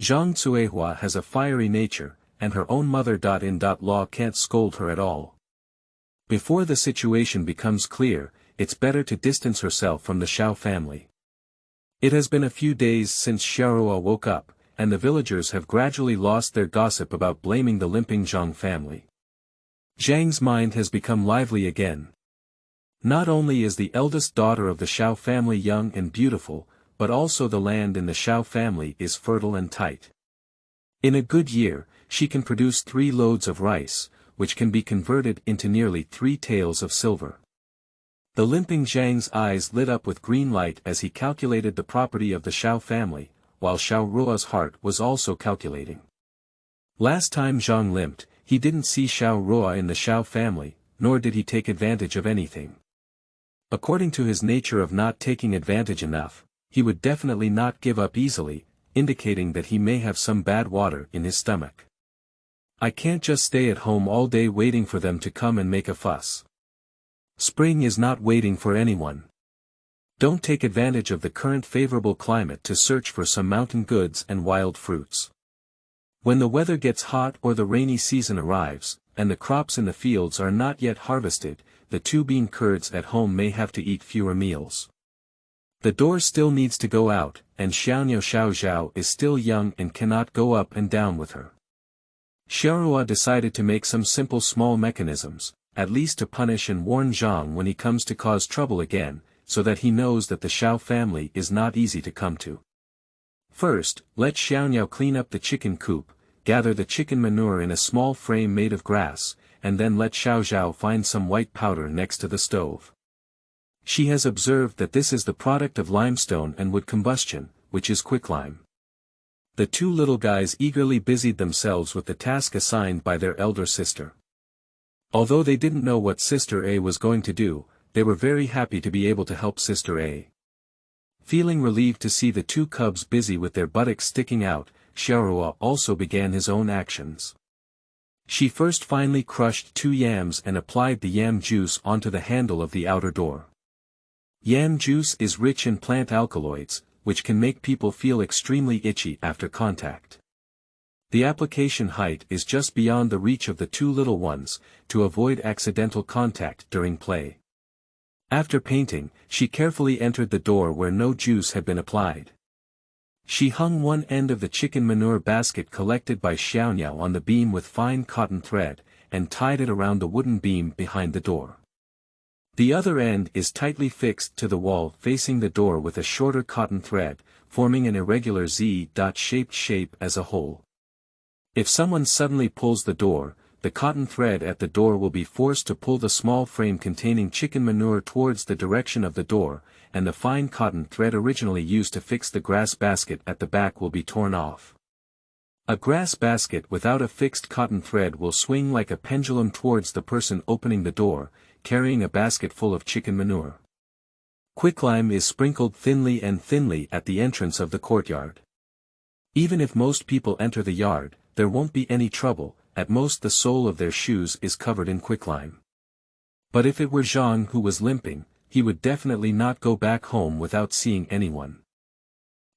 Zhang Cuihua has a fiery nature, and her own mother-in-law can't scold her at all. Before the situation becomes clear, it's better to distance herself from the Xiao family. It has been a few days since Xiao Ruo woke up, and the villagers have gradually lost their gossip about blaming the limping Zhang family. Zhang's mind has become lively again. Not only is the eldest daughter of the Xiao family young and beautiful, but also the land in the Xiao family is fertile and tight. In a good year, she can produce 3 loads of rice, which can be converted into nearly 3 taels of silver. The limping Zhang's eyes lit up with green light as he calculated the property of the Xiao family, while Xiao Ruo's heart was also calculating. Last time Zhang limped, he didn't see Xiao Ruo in the Xiao family, nor did he take advantage of anything. According to his nature of not taking advantage enough, he would definitely not give up easily, indicating that he may have some bad water in his stomach. I can't just stay at home all day waiting for them to come and make a fuss. Spring is not waiting for anyone. Don't take advantage of the current favorable climate to search for some mountain goods and wild fruits. When the weather gets hot or the rainy season arrives, and the crops in the fields are not yet harvested, the 2 bean curds at home may have to eat fewer meals. The door still needs to go out, and Xiao Zhao is still young and cannot go up and down with her. Xiao Ruo decided to make some simple small mechanisms, at least to punish and warn Zhang when he comes to cause trouble again, so that he knows that the Xiao family is not easy to come to. First, let Xiao clean up the chicken coop, gather the chicken manure in a small frame made of grass, and then let Xiao Zhao find some white powder next to the stove. She has observed that this is the product of limestone and wood combustion, which is quicklime. The 2 little guys eagerly busied themselves with the task assigned by their elder sister. Although they didn't know what Sister A was going to do, they were very happy to be able to help Sister A. Feeling relieved to see the 2 cubs busy with their buttocks sticking out, Xiao Ruo also began his own actions. She first finely crushed 2 yams and applied the yam juice onto the handle of the outer door. Yam juice is rich in plant alkaloids, which can make people feel extremely itchy after contact. The application height is just beyond the reach of the 2 little ones, to avoid accidental contact during play. After painting, she carefully entered the door where no juice had been applied. She hung one end of the chicken manure basket collected by Xiao on the beam with fine cotton thread, and tied it around the wooden beam behind the door. The other end is tightly fixed to the wall facing the door with a shorter cotton thread, forming an irregular Z-shaped shape as a hole. If someone suddenly pulls the door, the cotton thread at the door will be forced to pull the small frame containing chicken manure towards the direction of the door, and the fine cotton thread originally used to fix the grass basket at the back will be torn off. A grass basket without a fixed cotton thread will swing like a pendulum towards the person opening the door, carrying a basket full of chicken manure. Quicklime is sprinkled thinly at the entrance of the courtyard. Even if most people enter the yard, there won't be any trouble, at most the sole of their shoes is covered in quicklime. But if it were Zhang who was limping, he would definitely not go back home without seeing anyone.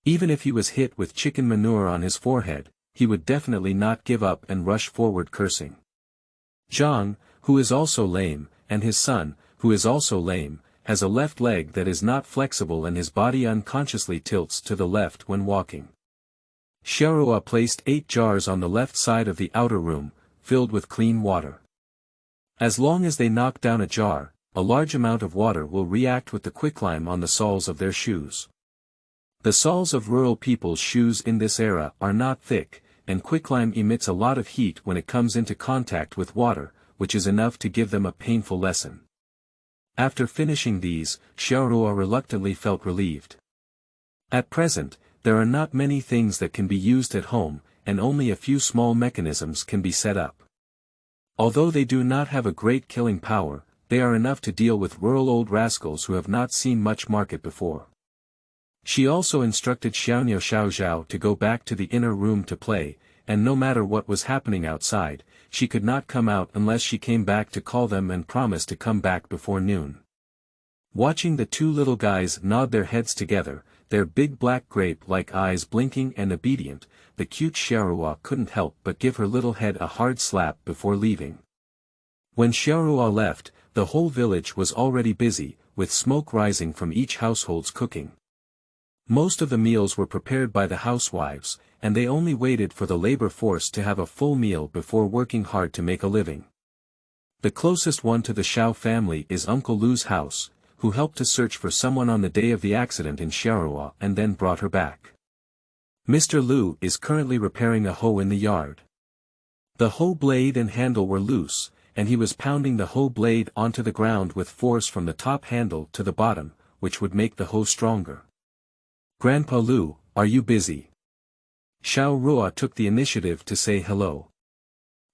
Even if he was hit with chicken manure on his forehead, he would definitely not give up and rush forward cursing. Zhang, who is also lame, and his son, who is also lame, has a left leg that is not flexible and his body unconsciously tilts to the left when walking. Xiao Ruo placed 8 jars on the left side of the outer room, filled with clean water. As long as they knock down a jar, a large amount of water will react with the quicklime on the soles of their shoes. The soles of rural people's shoes in this era are not thick, and quicklime emits a lot of heat when it comes into contact with water, which is enough to give them a painful lesson. After finishing these, Xiao Ruo reluctantly felt relieved. At present, there are not many things that can be used at home, and only a few small mechanisms can be set up. Although they do not have a great killing power, they are enough to deal with rural old rascals who have not seen much market before. She also instructed Xiao to go back to the inner room to play, and no matter what was happening outside, she could not come out unless she came back to call them and promise to come back before noon. Watching the two little guys nod their heads together, their big black grape-like eyes blinking and obedient, the cute Xiao Ruo couldn't help but give her little head a hard slap before leaving. When Xiao Ruo left, the whole village was already busy, with smoke rising from each household's cooking. Most of the meals were prepared by the housewives, and they only waited for the labor force to have a full meal before working hard to make a living. The closest one to the Xiao family is Uncle Lu's house, who helped to search for someone on the day of the accident in Xiao Ruo and then brought her back. Mr. Lu is currently repairing a hoe in the yard. The hoe blade and handle were loose, and he was pounding the hoe blade onto the ground with force from the top handle to the bottom, which would make the hoe stronger. "Grandpa Lu, are you busy?" Xiao Ruo took the initiative to say hello.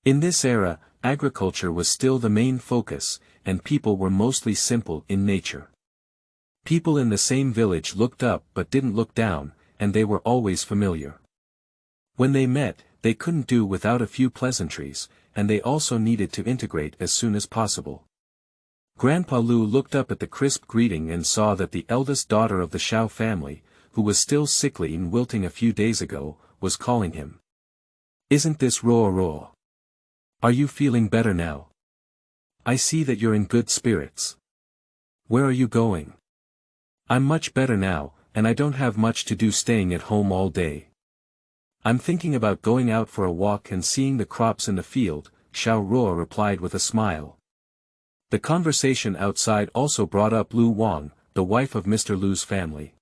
In this era, agriculture was still the main focus, and people were mostly simple in nature. People in the same village looked up but didn't look down, and they were always familiar. When they met, they couldn't do without a few pleasantries, and they also needed to integrate as soon as possible. Grandpa Lu looked up at the crisp greeting and saw that the eldest daughter of the Xiao family, who was still sickly and wilting a few days ago, was calling him. "Isn't this Ruo Ruo? Are you feeling better now? I see that you're in good spirits. Where are you going?" "I'm much better now, and I don't have much to do staying at home all day. I'm thinking about going out for a walk and seeing the crops in the field," Xiao Ruo replied with a smile. The conversation outside also brought up Lu Wang, the wife of Mr. Lu's family.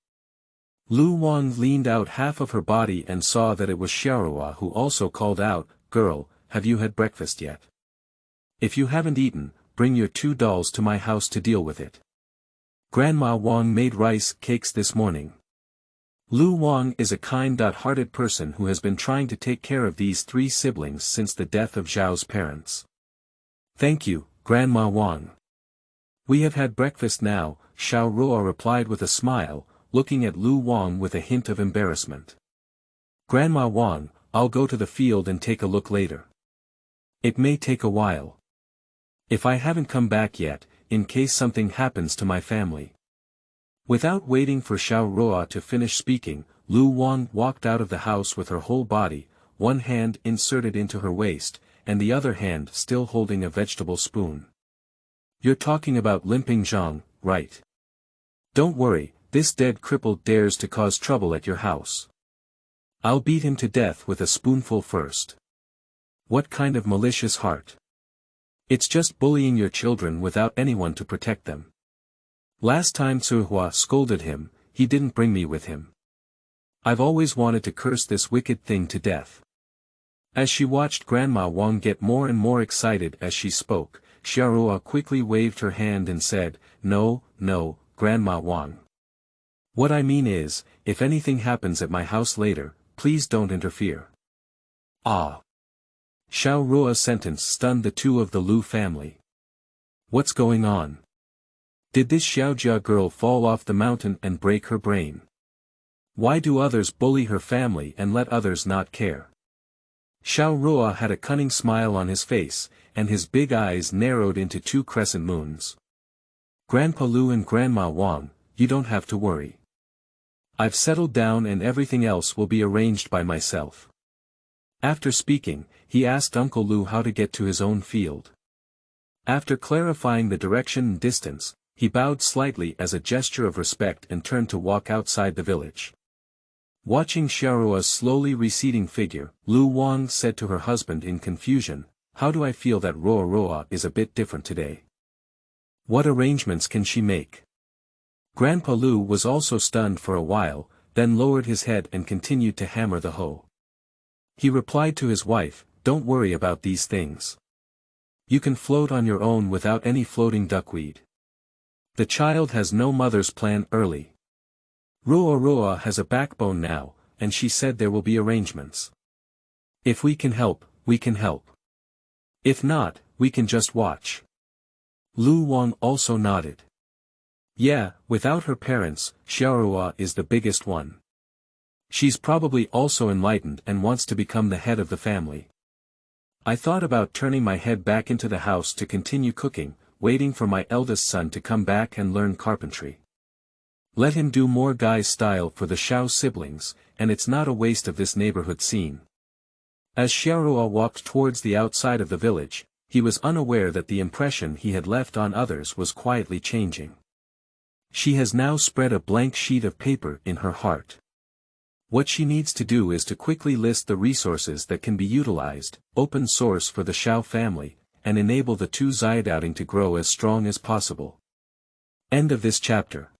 Lu Wang leaned out half of her body and saw that it was Xiao Ruo who also called out, "Girl, have you had breakfast yet? If you haven't eaten, bring your 2 dolls to my house to deal with it. Grandma Wang made rice cakes this morning." Lu Wang is a kind-hearted person who has been trying to take care of these 3 siblings since the death of Zhao's parents. "Thank you, Grandma Wang. We have had breakfast now," Xiao Ruo replied with a smile, looking at Lu Wang with a hint of embarrassment. "Grandma Wang, I'll go to the field and take a look later. It may take a while. If I haven't come back yet, in case something happens to my family." Without waiting for Xiao Ruo to finish speaking, Lu Wang walked out of the house with her whole body, one hand inserted into her waist, and the other hand still holding a vegetable spoon. "You're talking about limping Zhang, right? Don't worry, this dead cripple dares to cause trouble at your house. I'll beat him to death with a spoonful first. What kind of malicious heart? It's just bullying your children without anyone to protect them." Last time Tsuhua scolded him, he didn't bring me with him. I've always wanted to curse this wicked thing to death. As she watched Grandma Wang get more and more excited as she spoke, Xiao Ruo quickly waved her hand and said, "No, no, Grandma Wang. What I mean is, if anything happens at my house later, please don't interfere." Ah! Xiao Ruo's sentence stunned the two of the Lu family. What's going on? Did this Xiaojia girl fall off the mountain and break her brain? Why do others bully her family and let others not care? Xiao Ruo had a cunning smile on his face, and his big eyes narrowed into two crescent moons. Grandpa Lu and Grandma Wang, you don't have to worry. I've settled down and everything else will be arranged by myself. After speaking, he asked Uncle Lu how to get to his own field. After clarifying the direction and distance, he bowed slightly as a gesture of respect and turned to walk outside the village. Watching Xiaoruo's slowly receding figure, Lu Wang said to her husband in confusion, "How do I feel that Ruo is a bit different today? What arrangements can she make?" Grandpa Lu was also stunned for a while, then lowered his head and continued to hammer the hoe. He replied to his wife, "Don't worry about these things. You can float on your own without any floating duckweed. The child has no mother's plan early. Ruo has a backbone now, and she said there will be arrangements. If we can help, we can help. If not, we can just watch." Lu Wang also nodded. Yeah, without her parents, Xiaoruo is the biggest one. She's probably also enlightened and wants to become the head of the family. I thought about turning my head back into the house to continue cooking, waiting for my eldest son to come back and learn carpentry. Let him do more guy's style for the Xiao siblings, and it's not a waste of this neighborhood scene. As Xiaoruo walked towards the outside of the village, he was unaware that the impression he had left on others was quietly changing. She has now spread a blank sheet of paper in her heart. What she needs to do is to quickly list the resources that can be utilized, open source for the Xiao family, and enable the two Xiaodouting to grow as strong as possible. End of this chapter.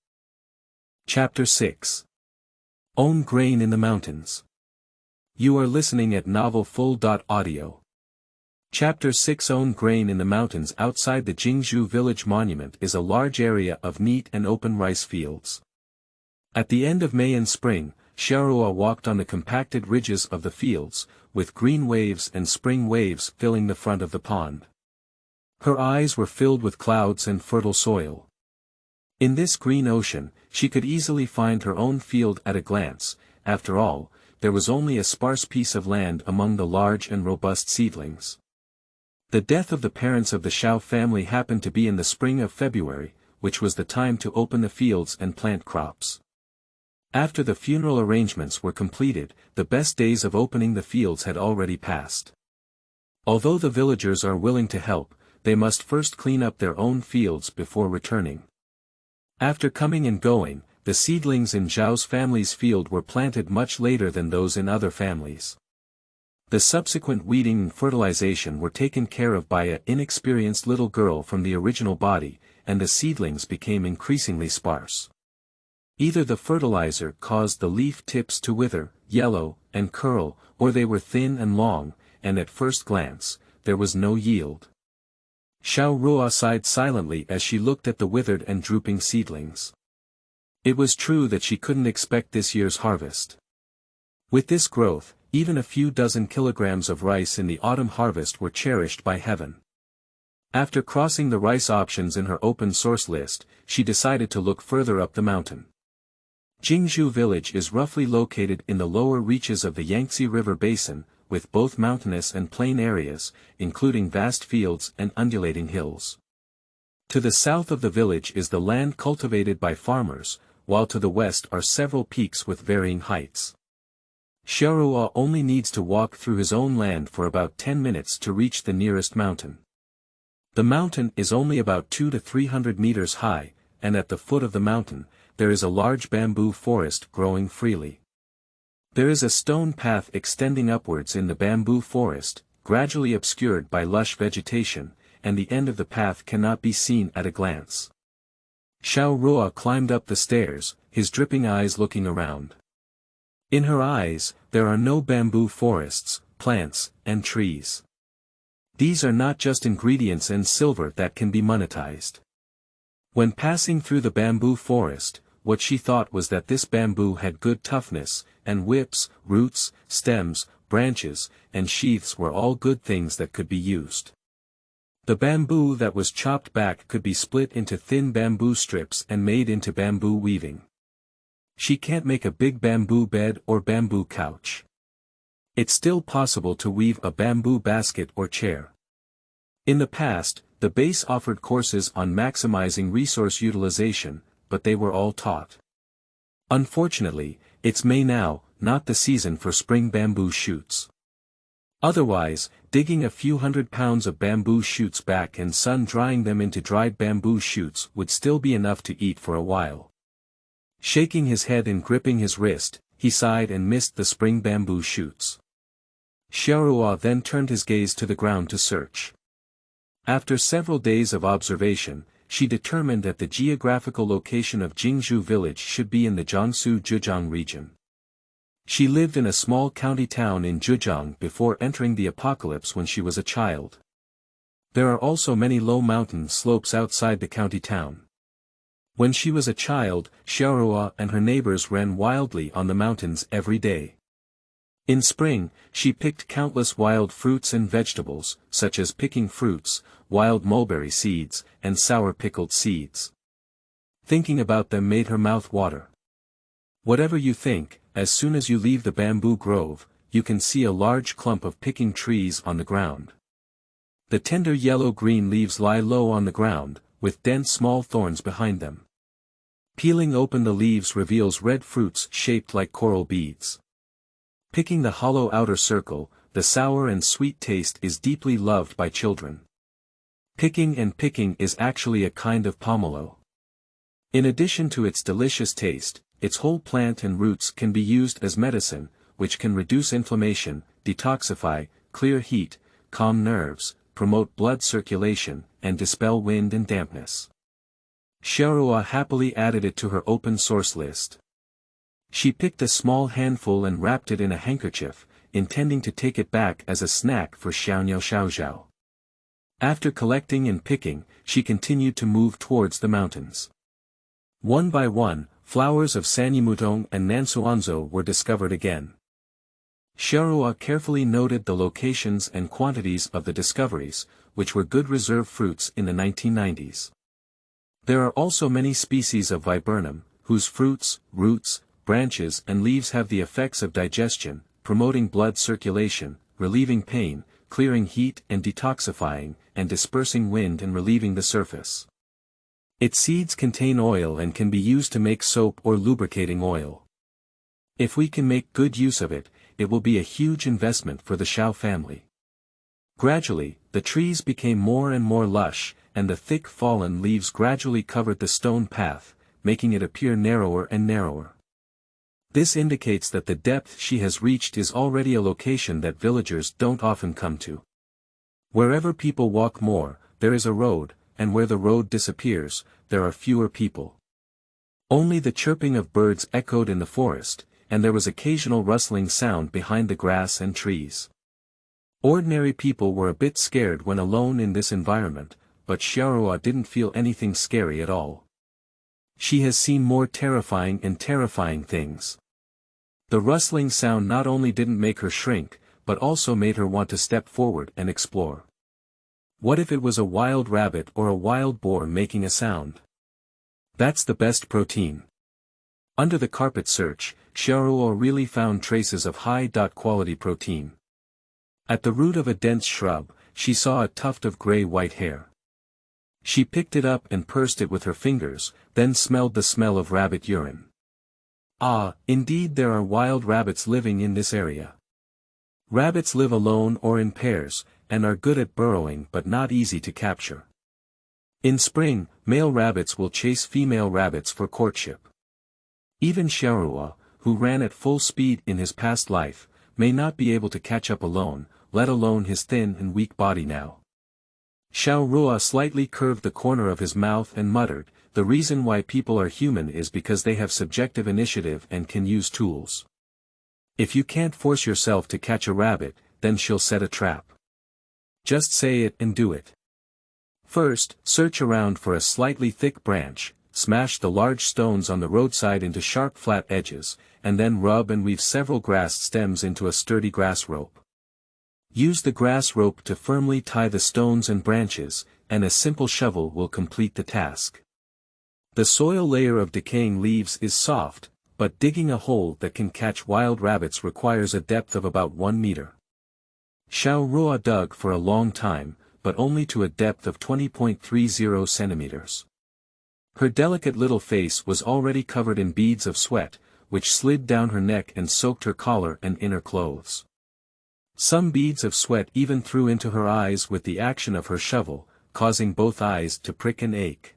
Chapter 6. Own Grain in the Mountains. You are listening at novelfull.audio. Chapter 6. Own Grain in the Mountains. Outside the Jingzhou village monument is a large area of neat and open rice fields. At the end of May and spring, Xiaoruo walked on the compacted ridges of the fields, with green waves and spring waves filling the front of the pond. Her eyes were filled with clouds and fertile soil. In this green ocean, she could easily find her own field at a glance. After all, there was only a sparse piece of land among the large and robust seedlings. The death of the parents of the Xiao family happened to be in the spring of February, which was the time to open the fields and plant crops. After the funeral arrangements were completed, the best days of opening the fields had already passed. Although the villagers are willing to help, they must first clean up their own fields before returning. After coming and going, the seedlings in Zhao's family's field were planted much later than those in other families. The subsequent weeding and fertilization were taken care of by an inexperienced little girl from the original body, and the seedlings became increasingly sparse. Either the fertilizer caused the leaf tips to wither, yellow, and curl, or they were thin and long, and at first glance, there was no yield. Xiao Ruo sighed silently as she looked at the withered and drooping seedlings. It was true that she couldn't expect this year's harvest. With this growth, even a few dozen kilograms of rice in the autumn harvest were cherished by heaven. After crossing the rice options in her open source list, she decided to look further up the mountain. Jingzhou village is roughly located in the lower reaches of the Yangtze River basin, with both mountainous and plain areas, including vast fields and undulating hills. To the south of the village is the land cultivated by farmers, while to the west are several peaks with varying heights. Xiaoruo only needs to walk through his own land for about 10 minutes to reach the nearest mountain. The mountain is only about 200 to 300 meters high, and at the foot of the mountain, there is a large bamboo forest growing freely. There is a stone path extending upwards in the bamboo forest, gradually obscured by lush vegetation, and the end of the path cannot be seen at a glance. Xiao Ruo climbed up the stairs, his dripping eyes looking around. In her eyes, there are no bamboo forests, plants, and trees. These are not just ingredients and silver that can be monetized. When passing through the bamboo forest, what she thought was that this bamboo had good toughness, and whips, roots, stems, branches, and sheaths were all good things that could be used. The bamboo that was chopped back could be split into thin bamboo strips and made into bamboo weaving. She can't make a big bamboo bed or bamboo couch. It's still possible to weave a bamboo basket or chair. In the past, the base offered courses on maximizing resource utilization, but they were all taught. Unfortunately, it's May now, not the season for spring bamboo shoots. Otherwise, digging a few 100 pounds of bamboo shoots back and sun-drying them into dried bamboo shoots would still be enough to eat for a while. Shaking his head and gripping his wrist, he sighed and missed the spring bamboo shoots. Xiao Ruo then turned his gaze to the ground to search. After several days of observation, she determined that the geographical location of Jingzhou village should be in the Jiangsu Zhejiang region. She lived in a small county town in Zhejiang before entering the apocalypse when she was a child. There are also many low mountain slopes outside the county town. When she was a child, Xiao Ruo and her neighbors ran wildly on the mountains every day. In spring, she picked countless wild fruits and vegetables, such as picking fruits, wild mulberry seeds, and sour pickled seeds. Thinking about them made her mouth water. Whatever you think, as soon as you leave the bamboo grove, you can see a large clump of picking trees on the ground. The tender yellow-green leaves lie low on the ground, with dense small thorns behind them. Peeling open the leaves reveals red fruits shaped like coral beads. Picking the hollow outer circle, the sour and sweet taste is deeply loved by children. Picking is actually a kind of pomelo. In addition to its delicious taste, its whole plant and roots can be used as medicine, which can reduce inflammation, detoxify, clear heat, calm nerves, promote blood circulation, and dispel wind and dampness. Xiao Ruo happily added it to her open source list. She picked a small handful and wrapped it in a handkerchief, intending to take it back as a snack for Xiao. After collecting and picking, she continued to move towards the mountains. One by one, flowers of Sanyimutong and Nansuanzo were discovered again. Xiao Ruo carefully noted the locations and quantities of the discoveries, which were good reserve fruits in the 1990s. There are also many species of viburnum, whose fruits, roots, branches and leaves have the effects of digestion, promoting blood circulation, relieving pain, clearing heat and detoxifying, and dispersing wind and relieving the surface. Its seeds contain oil and can be used to make soap or lubricating oil. If we can make good use of it, it will be a huge investment for the Xiao family. Gradually, the trees became more and more lush, and the thick fallen leaves gradually covered the stone path, making it appear narrower and narrower. This indicates that the depth she has reached is already a location that villagers don't often come to. Wherever people walk more, there is a road, and where the road disappears, there are fewer people. Only the chirping of birds echoed in the forest, and there was occasional rustling sound behind the grass and trees. Ordinary people were a bit scared when alone in this environment, but Xiao Ruo didn't feel anything scary at all. She has seen more terrifying things. The rustling sound not only didn't make her shrink, but also made her want to step forward and explore. What if it was a wild rabbit or a wild boar making a sound? That's the best protein. Under the carpet search, Xiao Ruo really found traces of high-quality protein. At the root of a dense shrub, she saw a tuft of gray-white hair. She picked it up and pursed it with her fingers, then smelled the smell of rabbit urine. Ah, indeed there are wild rabbits living in this area. Rabbits live alone or in pairs, and are good at burrowing but not easy to capture. In spring, male rabbits will chase female rabbits for courtship. Even Xiao Ruo, who ran at full speed in his past life, may not be able to catch up alone, let alone his thin and weak body now. Xiao Ruo slightly curved the corner of his mouth and muttered, the reason why people are human is because they have subjective initiative and can use tools. If you can't force yourself to catch a rabbit, then she'll set a trap. Just say it and do it. First, search around for a slightly thick branch, smash the large stones on the roadside into sharp flat edges, and then rub and weave several grass stems into a sturdy grass rope. Use the grass rope to firmly tie the stones and branches, and a simple shovel will complete the task. The soil layer of decaying leaves is soft, but digging a hole that can catch wild rabbits requires a depth of about 1 meter. Xiao Ruo dug for a long time, but only to a depth of 20.30 centimeters. Her delicate little face was already covered in beads of sweat, which slid down her neck and soaked her collar and inner clothes. Some beads of sweat even threw into her eyes with the action of her shovel, causing both eyes to prick and ache.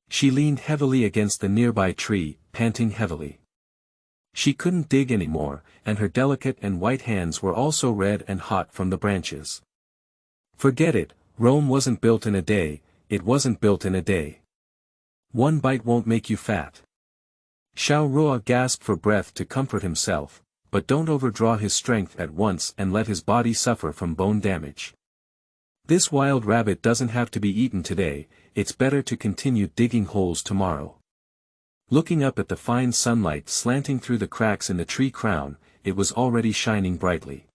She leaned heavily against the nearby tree, panting heavily. She couldn't dig anymore, and her delicate and white hands were also red and hot from the branches. Forget it, Rome wasn't built in a day, it wasn't built in a day. One bite won't make you fat. Xiao Ruo gasped for breath to comfort himself, but don't overdraw his strength at once and let his body suffer from bone damage. This wild rabbit doesn't have to be eaten today, it's better to continue digging holes tomorrow. Looking up at the fine sunlight slanting through the cracks in the tree crown, it was already shining brightly.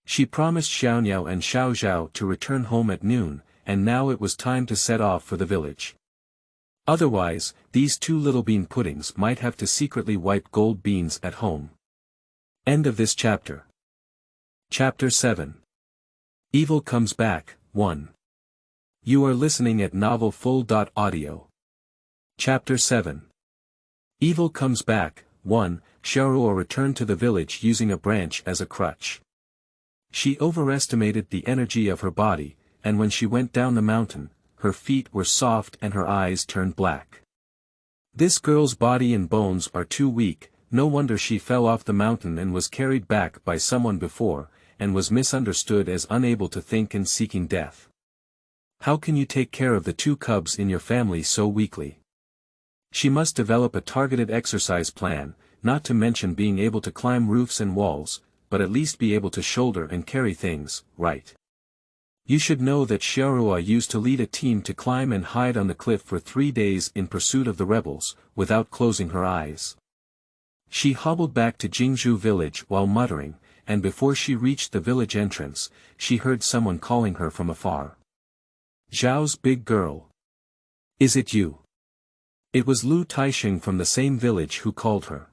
She promised Xiaoniao and Xiao Zhao to return home at noon, and now it was time to set off for the village. Otherwise, these two little bean puddings might have to secretly wipe gold beans at home. End of this chapter. Chapter 7. Evil Comes Back, 1. You are listening at novelfull.audio. Chapter 7. Evil Comes Back, 1. Xiao Ruo returned to the village using a branch as a crutch. She overestimated the energy of her body, and when she went down the mountain, her feet were soft and her eyes turned black. This girl's body and bones are too weak, no wonder she fell off the mountain and was carried back by someone before, and was misunderstood as unable to think and seeking death. How can you take care of the 2 cubs in your family so weakly? She must develop a targeted exercise plan, not to mention being able to climb roofs and walls, but at least be able to shoulder and carry things, right? You should know that Xiao Ruo used to lead a team to climb and hide on the cliff for 3 days in pursuit of the rebels, without closing her eyes. She hobbled back to Jingzhou village while muttering, and before she reached the village entrance, she heard someone calling her from afar. Zhao's big girl. Is it you? It was Lu Taixing from the same village who called her.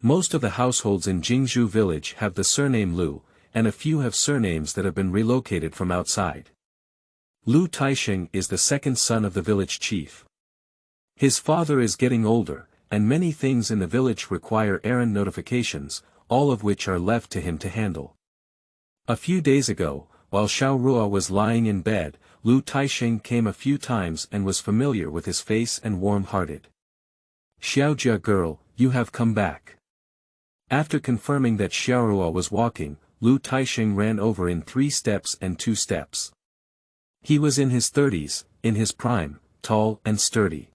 Most of the households in Jingzhou village have the surname Lu, and a few have surnames that have been relocated from outside. Lu Taixing is the second son of the village chief. His father is getting older, and many things in the village require errand notifications, all of which are left to him to handle. A few days ago, while Xiao Ruo was lying in bed, Lu Taixing came a few times and was familiar with his face and warm-hearted. Xiaojia girl, you have come back. After confirming that Xiao Ruo was walking, Lu Taixing ran over in 3 steps and 2 steps. He was in his 30s, in his prime, tall and sturdy.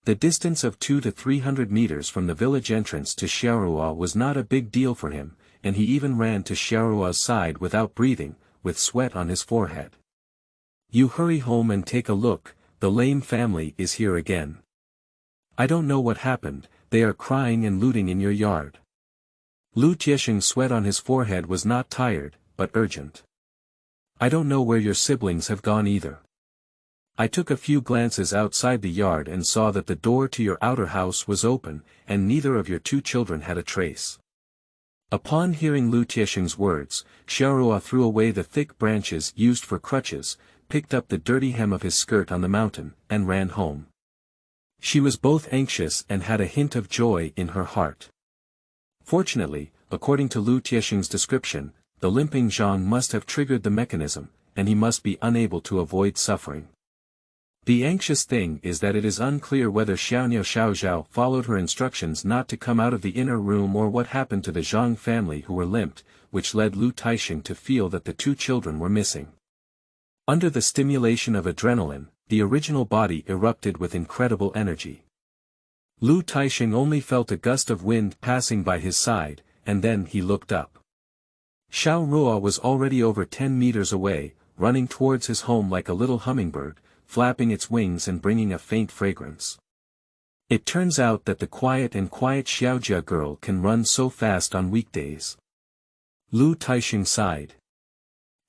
The distance of 200 to 300 meters from the village entrance to Xiao Ruo was not a big deal for him, and he even ran to Xiao Ruo's side without breathing, with sweat on his forehead. You hurry home and take a look, the lame family is here again. I don't know what happened, they are crying and looting in your yard. Lu Tieshing's sweat on his forehead was not tired, but urgent. I don't know where your siblings have gone either. I took a few glances outside the yard and saw that the door to your outer house was open, and neither of your 2 children had a trace. Upon hearing Lu Tieshing's words, Xiao Ruo threw away the thick branches used for crutches, picked up the dirty hem of his skirt on the mountain, and ran home. She was both anxious and had a hint of joy in her heart. Fortunately, according to Lu Tieshing's description, the limping Zhang must have triggered the mechanism, and he must be unable to avoid suffering. The anxious thing is that it is unclear whether Xiaoniao Xiaozhao followed her instructions not to come out of the inner room or what happened to the Zhang family who were limped, which led Lu Taixing to feel that the 2 children were missing. Under the stimulation of adrenaline, the original body erupted with incredible energy. Lu Taixing only felt a gust of wind passing by his side, and then he looked up. Xiao Ruo was already over 10 meters away, running towards his home like a little hummingbird, flapping its wings and bringing a faint fragrance. It turns out that the quiet Xiaojia girl can run so fast on weekdays. Lu Taixing sighed.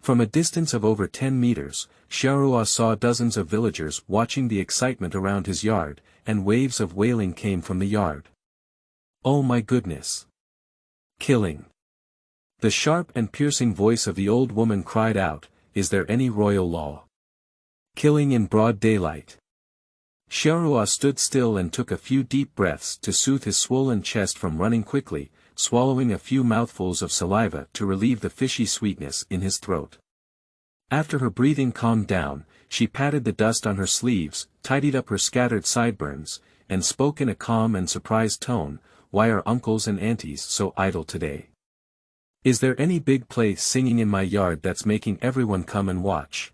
From a distance of over 10 meters, Xiao Ruo saw dozens of villagers watching the excitement around his yard, and waves of wailing came from the yard. Oh my goodness! Killing! The sharp and piercing voice of the old woman cried out, "Is there any royal law? Killing in broad daylight." Xiao Ruo stood still and took a few deep breaths to soothe his swollen chest from running quickly, swallowing a few mouthfuls of saliva to relieve the fishy sweetness in his throat. After her breathing calmed down, she patted the dust on her sleeves, tidied up her scattered sideburns, and spoke in a calm and surprised tone, "Why are uncles and aunties so idle today? Is there any big play singing in my yard that's making everyone come and watch?"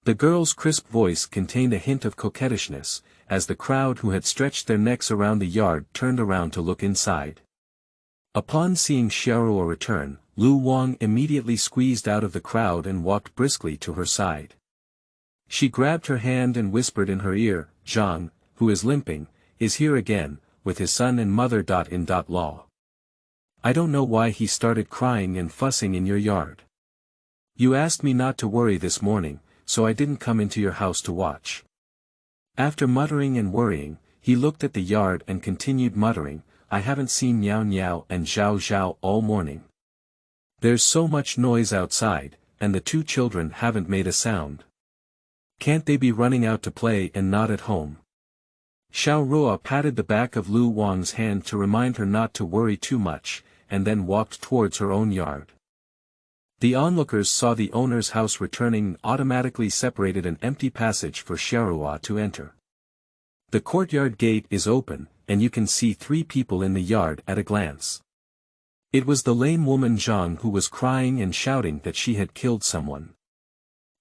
The girl's crisp voice contained a hint of coquettishness, as the crowd who had stretched their necks around the yard turned around to look inside. Upon seeing Xiao Ruo return, Lu Wang immediately squeezed out of the crowd and walked briskly to her side. She grabbed her hand and whispered in her ear, "Zhang, who is limping, is here again, with his son and mother. In law. I don't know why he started crying and fussing in your yard. You asked me not to worry this morning, so I didn't come into your house to watch." After muttering and worrying, he looked at the yard and continued muttering, "I haven't seen Niao Niao and Zhao Zhao all morning. There's so much noise outside, and the two children haven't made a sound. Can't they be running out to play and not at home?" Xiao Ruo patted the back of Lu Wang's hand to remind her not to worry too much, and then walked towards her own yard. The onlookers saw the owner's house returning and automatically separated an empty passage for Xiao Ruo to enter. The courtyard gate is open, and you can see 3 people in the yard at a glance. It was the lame woman Zhang who was crying and shouting that she had killed someone.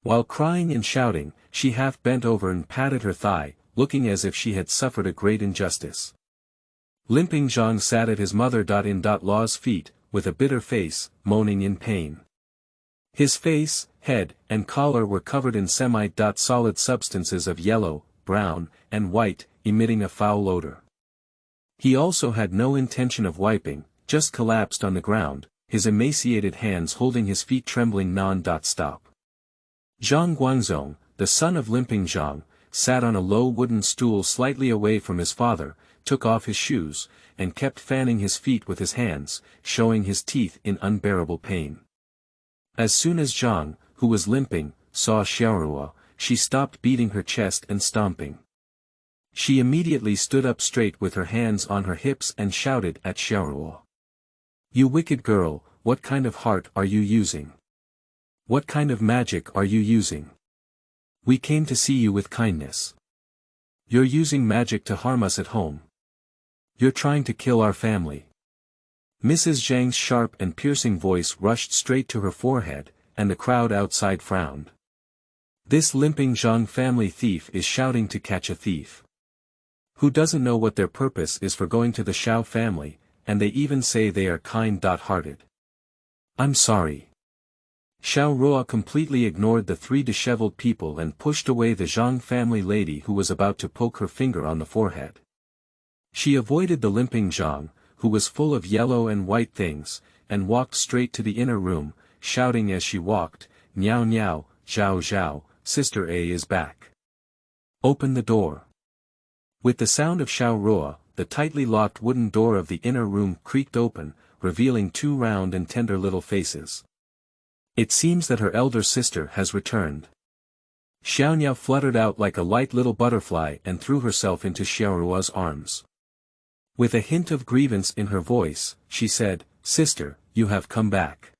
While crying and shouting, she half bent over and patted her thigh, looking as if she had suffered a great injustice. Limping Zhang sat at his mother-in-law's feet, with a bitter face, moaning in pain. His face, head, and collar were covered in semi-solid substances of yellow, brown, and white, emitting a foul odor. He also had no intention of wiping, just collapsed on the ground, his emaciated hands holding his feet trembling non-stop. Zhang Guangzong, the son of Limping Zhang, sat on a low wooden stool slightly away from his father, took off his shoes, and kept fanning his feet with his hands, showing his teeth in unbearable pain. As soon as Zhang, who was limping, saw Xiao Ruo, she stopped beating her chest and stomping. She immediately stood up straight with her hands on her hips and shouted at Xiao Ruo. "You wicked girl, what kind of heart are you using? What kind of magic are you using? We came to see you with kindness. You're using magic to harm us at home. You're trying to kill our family." Mrs. Zhang's sharp and piercing voice rushed straight to her forehead, and the crowd outside frowned. This Limping Zhang family thief is shouting to catch a thief. Who doesn't know what their purpose is for going to the Xiao family, and they even say they are kind-hearted. "I'm sorry." Xiao Ruo completely ignored the 3 disheveled people and pushed away the Zhang family lady who was about to poke her finger on the forehead. She avoided the Limping Zhang, who was full of yellow and white things, and walked straight to the inner room, shouting as she walked, "Niao Niao, Zhao Zhao, Sister A is back. Open the door." With the sound of Xiao Ruo, the tightly locked wooden door of the inner room creaked open, revealing 2 round and tender little faces. It seems that her elder sister has returned. Xiao Niao fluttered out like a light little butterfly and threw herself into Xiao Ruo's arms. With a hint of grievance in her voice, she said, "Sister, you have come back.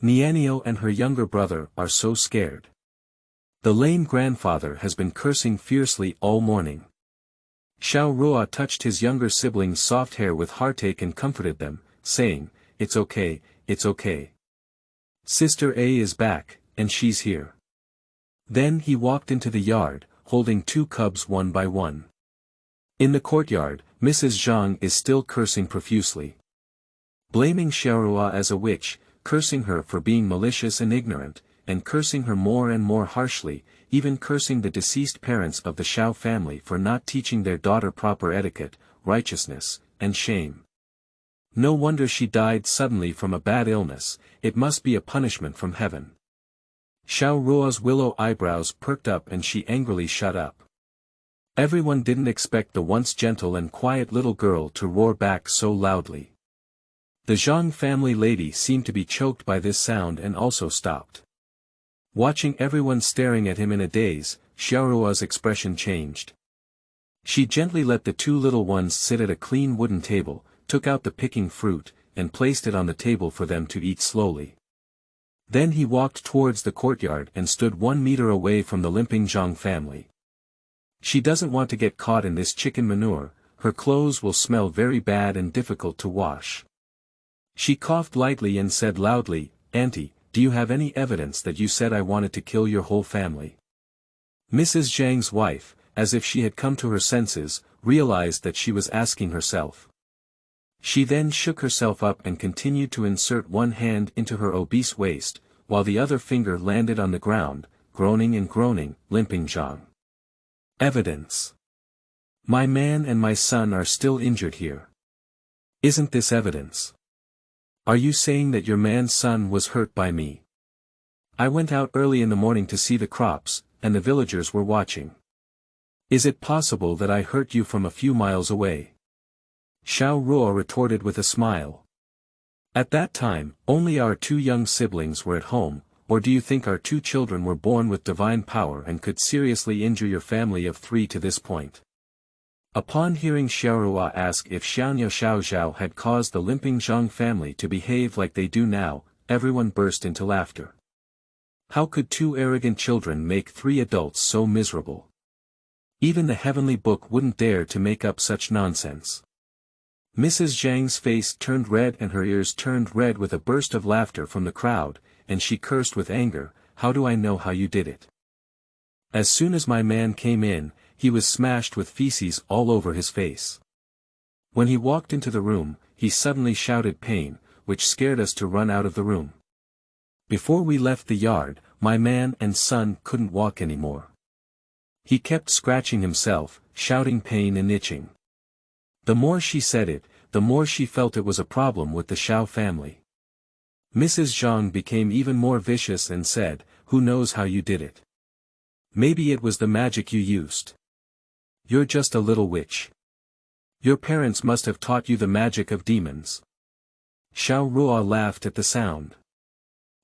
Nianio and her younger brother are so scared. The lame grandfather has been cursing fiercely all morning." Xiao Ruo touched his younger sibling's soft hair with heartache and comforted them, saying, "It's okay, it's okay. Sister A is back, and she's here." Then he walked into the yard, holding 2 cubs one by one. In the courtyard, Mrs. Zhang is still cursing profusely. Blaming Xiao Ruo as a witch, cursing her for being malicious and ignorant, and cursing her more and more harshly, even cursing the deceased parents of the Xiao family for not teaching their daughter proper etiquette, righteousness, and shame. No wonder she died suddenly from a bad illness, it must be a punishment from heaven. Xiao Ruo's willow eyebrows perked up and she angrily shut up. Everyone didn't expect the once gentle and quiet little girl to roar back so loudly. The Zhang family lady seemed to be choked by this sound and also stopped. Watching everyone staring at him in a daze, Xiao Ruo's expression changed. She gently let the 2 little ones sit at a clean wooden table, took out the picking fruit, and placed it on the table for them to eat slowly. Then he walked towards the courtyard and stood 1 meter away from the limping Zhang family. She doesn't want to get caught in this chicken manure, her clothes will smell very bad and difficult to wash. She coughed lightly and said loudly, "Auntie, do you have any evidence that you said I wanted to kill your whole family?" Mrs. Zhang's wife, as if she had come to her senses, realized that she was asking herself. She then shook herself up and continued to insert one hand into her obese waist, while the other finger landed on the ground, groaning and groaning, limping Zhang. Evidence. My man and my son are still injured here. Isn't this evidence? Are you saying that your man's son was hurt by me? I went out early in the morning to see the crops, and the villagers were watching. Is it possible that I hurt you from a few miles away? Xiao Ruo retorted with a smile. At that time, only our 2 young siblings were at home, or do you think our 2 children were born with divine power and could seriously injure your family of 3 to this point? Upon hearing Xiao Ruo ask if Xiao had caused the limping Zhang family to behave like they do now, everyone burst into laughter. How could 2 arrogant children make 3 adults so miserable? Even the heavenly book wouldn't dare to make up such nonsense. Mrs. Zhang's face turned red and her ears turned red with a burst of laughter from the crowd, and she cursed with anger, "How do I know how you did it?" As soon as my man came in, he was smashed with feces all over his face. When he walked into the room, he suddenly shouted pain, which scared us to run out of the room. Before we left the yard, my man and son couldn't walk anymore. He kept scratching himself, shouting pain and itching. The more she said it, the more she felt it was a problem with the Xiao family. Mrs. Zhang became even more vicious and said, "Who knows how you did it? Maybe it was the magic you used. You're just a little witch. Your parents must have taught you the magic of demons." Xiao Ruo laughed at the sound.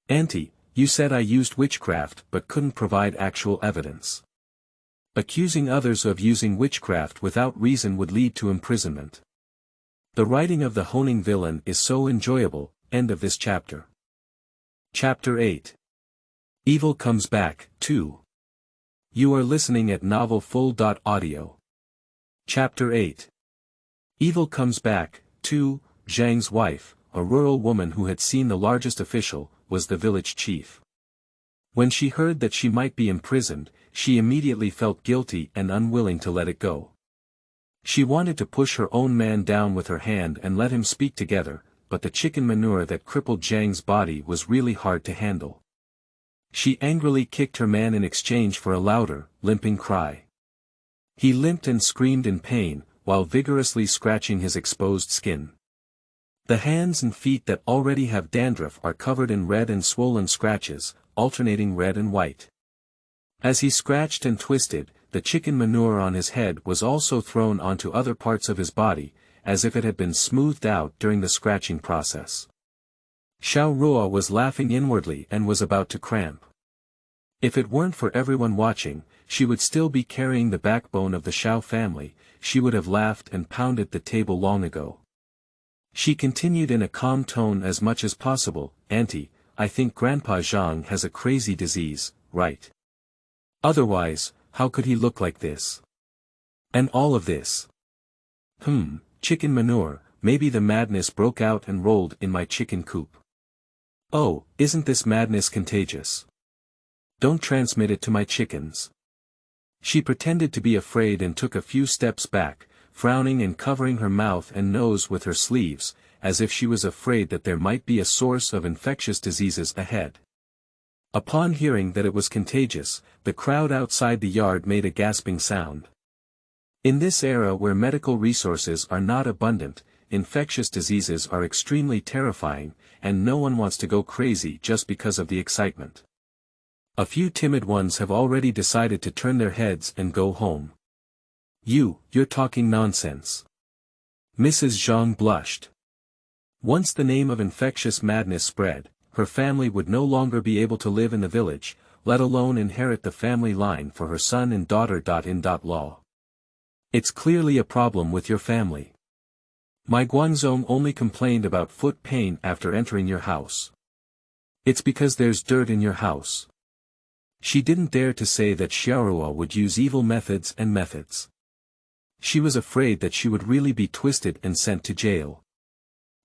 "Auntie, you said I used witchcraft but couldn't provide actual evidence. Accusing others of using witchcraft without reason would lead to imprisonment. The writing of the honing villain is so enjoyable." End of this chapter. Chapter 8. Evil Comes Back, 2. You are listening at novelfull.audio. Chapter 8. Evil Comes Back, 2. Zhang's wife, a rural woman who had seen the largest official, was the village chief. When she heard that she might be imprisoned, she immediately felt guilty and unwilling to let it go. She wanted to push her own man down with her hand and let him speak together, but the chicken manure that crippled Zhang's body was really hard to handle. She angrily kicked her man in exchange for a louder, limping cry. He limped and screamed in pain, while vigorously scratching his exposed skin. The hands and feet that already have dandruff are covered in red and swollen scratches, alternating red and white. As he scratched and twisted, the chicken manure on his head was also thrown onto other parts of his body, as if it had been smoothed out during the scratching process. Xiao Ruo was laughing inwardly and was about to cramp. If it weren't for everyone watching, she would still be carrying the backbone of the Xiao family, she would have laughed and pounded the table long ago. She continued in a calm tone as much as possible, "Auntie, I think Grandpa Zhang has a crazy disease, right? Otherwise, how could he look like this? And all of this? Chicken manure, maybe the madness broke out and rolled in my chicken coop. Oh, isn't this madness contagious? Don't transmit it to my chickens. She pretended to be afraid and took a few steps back, frowning and covering her mouth and nose with her sleeves, as if she was afraid that there might be a source of infectious diseases ahead. Upon hearing that it was contagious, the crowd outside the yard made a gasping sound. In this era where medical resources are not abundant, infectious diseases are extremely terrifying, and no one wants to go crazy just because of the excitement. A few timid ones have already decided to turn their heads and go home. You're talking nonsense. Mrs. Zhang blushed. Once the name of infectious madness spread, her family would no longer be able to live in the village, let alone inherit the family line for her son and daughter. Law. It's clearly a problem with your family. My Guangzong only complained about foot pain after entering your house. It's because there's dirt in your house. She didn't dare to say that Xiao Ruo would use evil methods. She was afraid that she would really be twisted and sent to jail.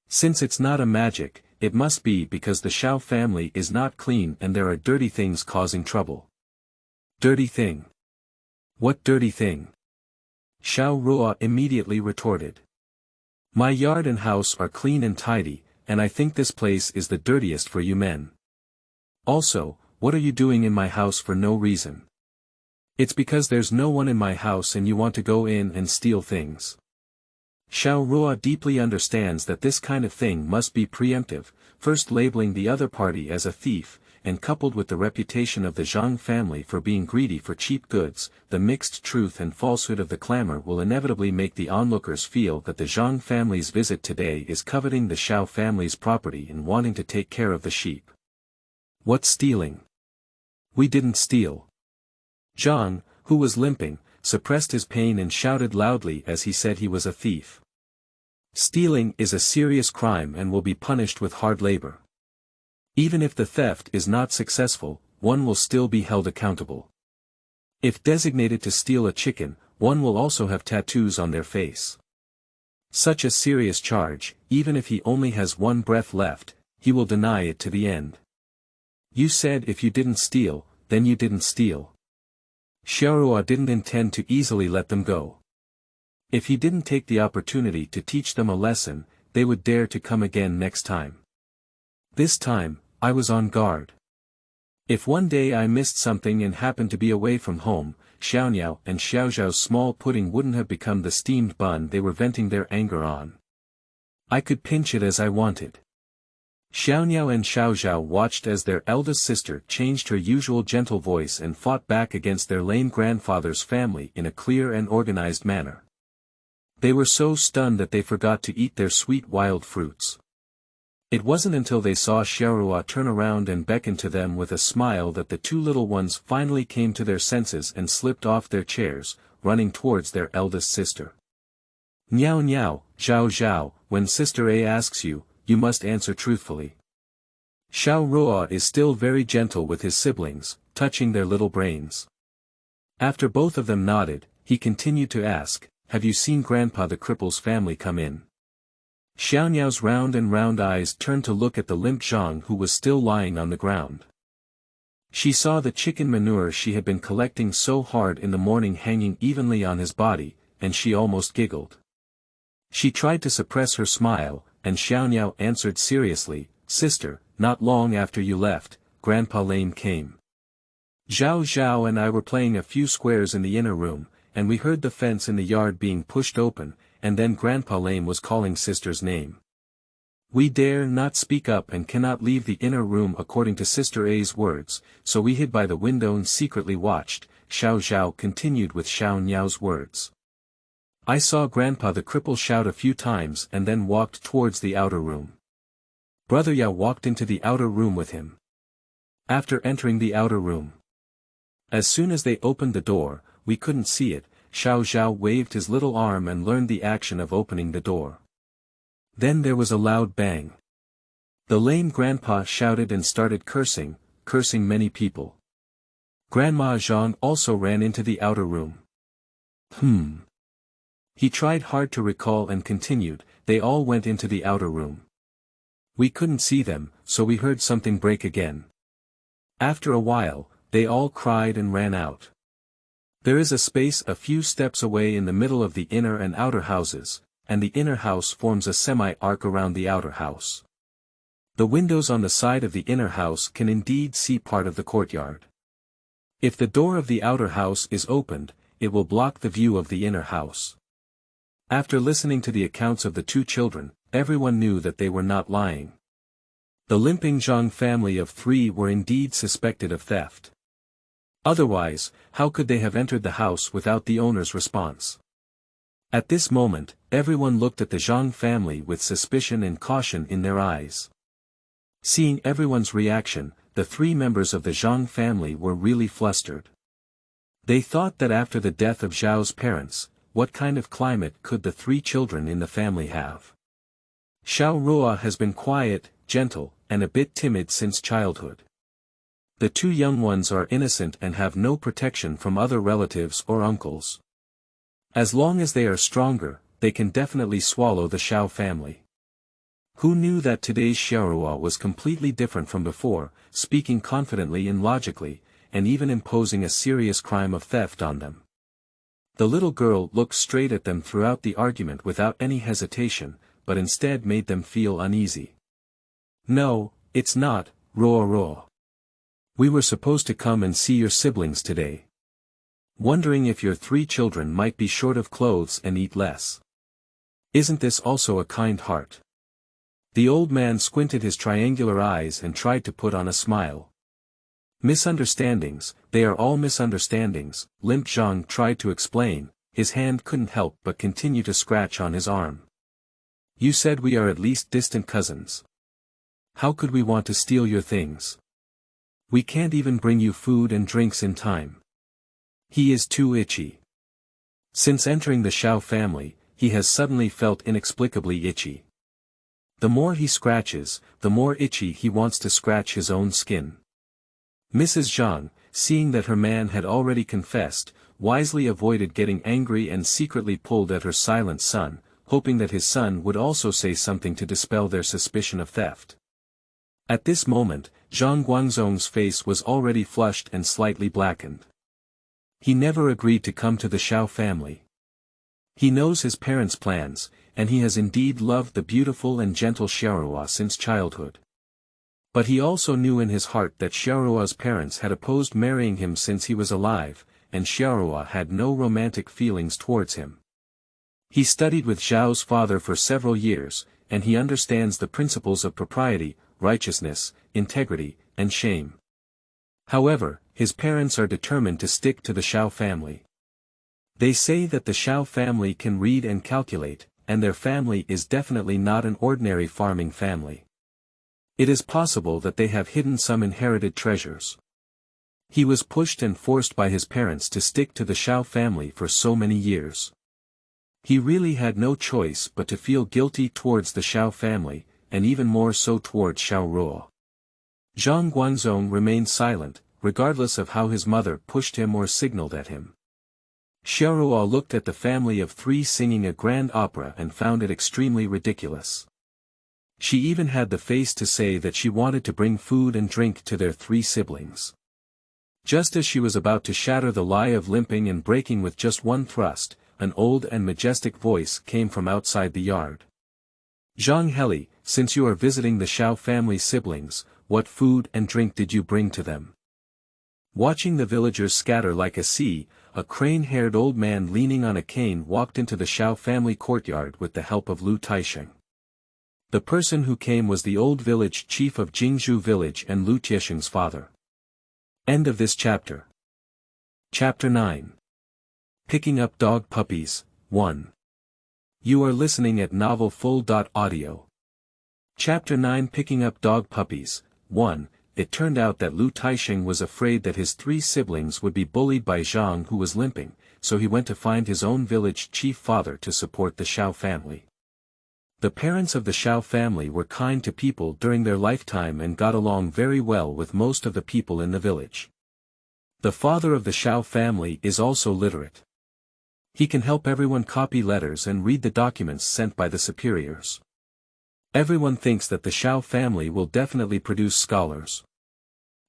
Since it's not a magic, it must be because the Xiao family is not clean and there are dirty things causing trouble. Dirty thing? What dirty thing? Xiao Ruo immediately retorted. My yard and house are clean and tidy, and I think this place is the dirtiest for you men. Also, what are you doing in my house for no reason? It's because there's no one in my house and you want to go in and steal things. Xiao Ruo deeply understands that this kind of thing must be preemptive, first labeling the other party as a thief, and coupled with the reputation of the Zhang family for being greedy for cheap goods, the mixed truth and falsehood of the clamor will inevitably make the onlookers feel that the Zhang family's visit today is coveting the Xiao family's property and wanting to take care of the sheep. What stealing? We didn't steal. Zhang, who was limping, suppressed his pain and shouted loudly as he said he was a thief. Stealing is a serious crime and will be punished with hard labor. Even if the theft is not successful, one will still be held accountable. If designated to steal a chicken, one will also have tattoos on their face. Such a serious charge, even if he only has one breath left, he will deny it to the end. You said if you didn't steal, then you didn't steal. Xiao Ruo didn't intend to easily let them go. If he didn't take the opportunity to teach them a lesson, they would dare to come again next time. This time, I was on guard. If one day I missed something and happened to be away from home, Xiaoniao and Xiaozhao's small pudding wouldn't have become the steamed bun they were venting their anger on. I could pinch it as I wanted. Xiaoniao and Xiaozhao watched as their eldest sister changed her usual gentle voice and fought back against their lame grandfather's family in a clear and organized manner. They were so stunned that they forgot to eat their sweet wild fruits. It wasn't until they saw Xiao Ruo turn around and beckon to them with a smile that the two little ones finally came to their senses and slipped off their chairs, running towards their eldest sister. Niao niao, Zhao Zhao, when Sister A asks you, you must answer truthfully. Xiao Ruo is still very gentle with his siblings, touching their little brains. After both of them nodded, he continued to ask, have you seen Grandpa the cripple's family come in? Xiaoniao's round and round eyes turned to look at the limp Zhang who was still lying on the ground. She saw the chicken manure she had been collecting so hard in the morning hanging evenly on his body, and she almost giggled. She tried to suppress her smile, and Xiaoniao answered seriously, Sister, not long after you left, Grandpa Lame came. Zhao Zhao and I were playing a few squares in the inner room, and we heard the fence in the yard being pushed open, and then Grandpa Lame was calling Sister's name. We dare not speak up and cannot leave the inner room according to Sister A's words, so we hid by the window and secretly watched. Xiao Zhao continued with Xiaoniao's words. I saw Grandpa the cripple shout a few times and then walked towards the outer room. Brother Yao walked into the outer room with him. After entering the outer room, as soon as they opened the door, we couldn't see it. Xiao Zhao waved his little arm and learned the action of opening the door. Then there was a loud bang. The lame grandpa shouted and started cursing many people. Grandma Zhang also ran into the outer room. He tried hard to recall and continued, they all went into the outer room. We couldn't see them, so we heard something break again. After a while, they all cried and ran out. There is a space a few steps away in the middle of the inner and outer houses, and the inner house forms a semi-arc around the outer house. The windows on the side of the inner house can indeed see part of the courtyard. If the door of the outer house is opened, it will block the view of the inner house. After listening to the accounts of the two children, everyone knew that they were not lying. The limping Zhang family of 3 were indeed suspected of theft. Otherwise, how could they have entered the house without the owner's response? At this moment, everyone looked at the Zhang family with suspicion and caution in their eyes. Seeing everyone's reaction, the 3 members of the Zhang family were really flustered. They thought that after the death of Xiao's parents, what kind of climate could the 3 children in the family have? Xiao Ruo has been quiet, gentle, and a bit timid since childhood. The 2 young ones are innocent and have no protection from other relatives or uncles. As long as they are stronger, they can definitely swallow the Xiao family. Who knew that today's Xiao Ruo was completely different from before, speaking confidently and logically, and even imposing a serious crime of theft on them? The little girl looked straight at them throughout the argument without any hesitation, but instead made them feel uneasy. "No, it's not, Ruo. We were supposed to come and see your siblings today. Wondering if your 3 children might be short of clothes and eat less. Isn't this also a kind heart?" The old man squinted his triangular eyes and tried to put on a smile. "Misunderstandings, they are all misunderstandings," Limp Zhang tried to explain. His hand couldn't help but continue to scratch on his arm. "You said we are at least distant cousins. How could we want to steal your things? We can't even bring you food and drinks in time." He is too itchy. Since entering the Xiao family, he has suddenly felt inexplicably itchy. The more he scratches, the more itchy he wants to scratch his own skin. Mrs. Zhang, seeing that her man had already confessed, wisely avoided getting angry and secretly pulled at her silent son, hoping that his son would also say something to dispel their suspicion of theft. At this moment, Zhang Guangzong's face was already flushed and slightly blackened. He never agreed to come to the Xiao family. He knows his parents' plans, and he has indeed loved the beautiful and gentle Xiao Ruo since childhood. But he also knew in his heart that Xiao Ruo's parents had opposed marrying him since he was alive, and Xiao Ruo had no romantic feelings towards him. He studied with Xiao's father for several years, and he understands the principles of propriety, righteousness, integrity, and shame. However, his parents are determined to stick to the Xiao family. They say that the Xiao family can read and calculate, and their family is definitely not an ordinary farming family. It is possible that they have hidden some inherited treasures. He was pushed and forced by his parents to stick to the Xiao family for so many years. He really had no choice but to feel guilty towards the Xiao family, and even more so towards Xiao Ruo. Zhang Guangzong remained silent, regardless of how his mother pushed him or signaled at him. Xiao Ruo looked at the family of 3 singing a grand opera and found it extremely ridiculous. She even had the face to say that she wanted to bring food and drink to their 3 siblings. Just as she was about to shatter the lie of limping and breaking with just one thrust, an old and majestic voice came from outside the yard. "Zhang Heli, since you are visiting the Xiao family siblings, what food and drink did you bring to them?" Watching the villagers scatter like a sea, a crane-haired old man leaning on a cane walked into the Xiao family courtyard with the help of Lu Taisheng. The person who came was the old village chief of Jingzhou village and Lu Tiesheng's father. End of this chapter. Chapter 9. Picking Up Dog Puppies, 1. You are listening at novelfull.audio. Chapter 9 Picking Up Dog Puppies, 1. It turned out that Lu Taisheng was afraid that his 3 siblings would be bullied by Zhang, who was limping, so he went to find his own village chief father to support the Xiao family. The parents of the Xiao family were kind to people during their lifetime and got along very well with most of the people in the village. The father of the Xiao family is also literate. He can help everyone copy letters and read the documents sent by the superiors. Everyone thinks that the Xiao family will definitely produce scholars.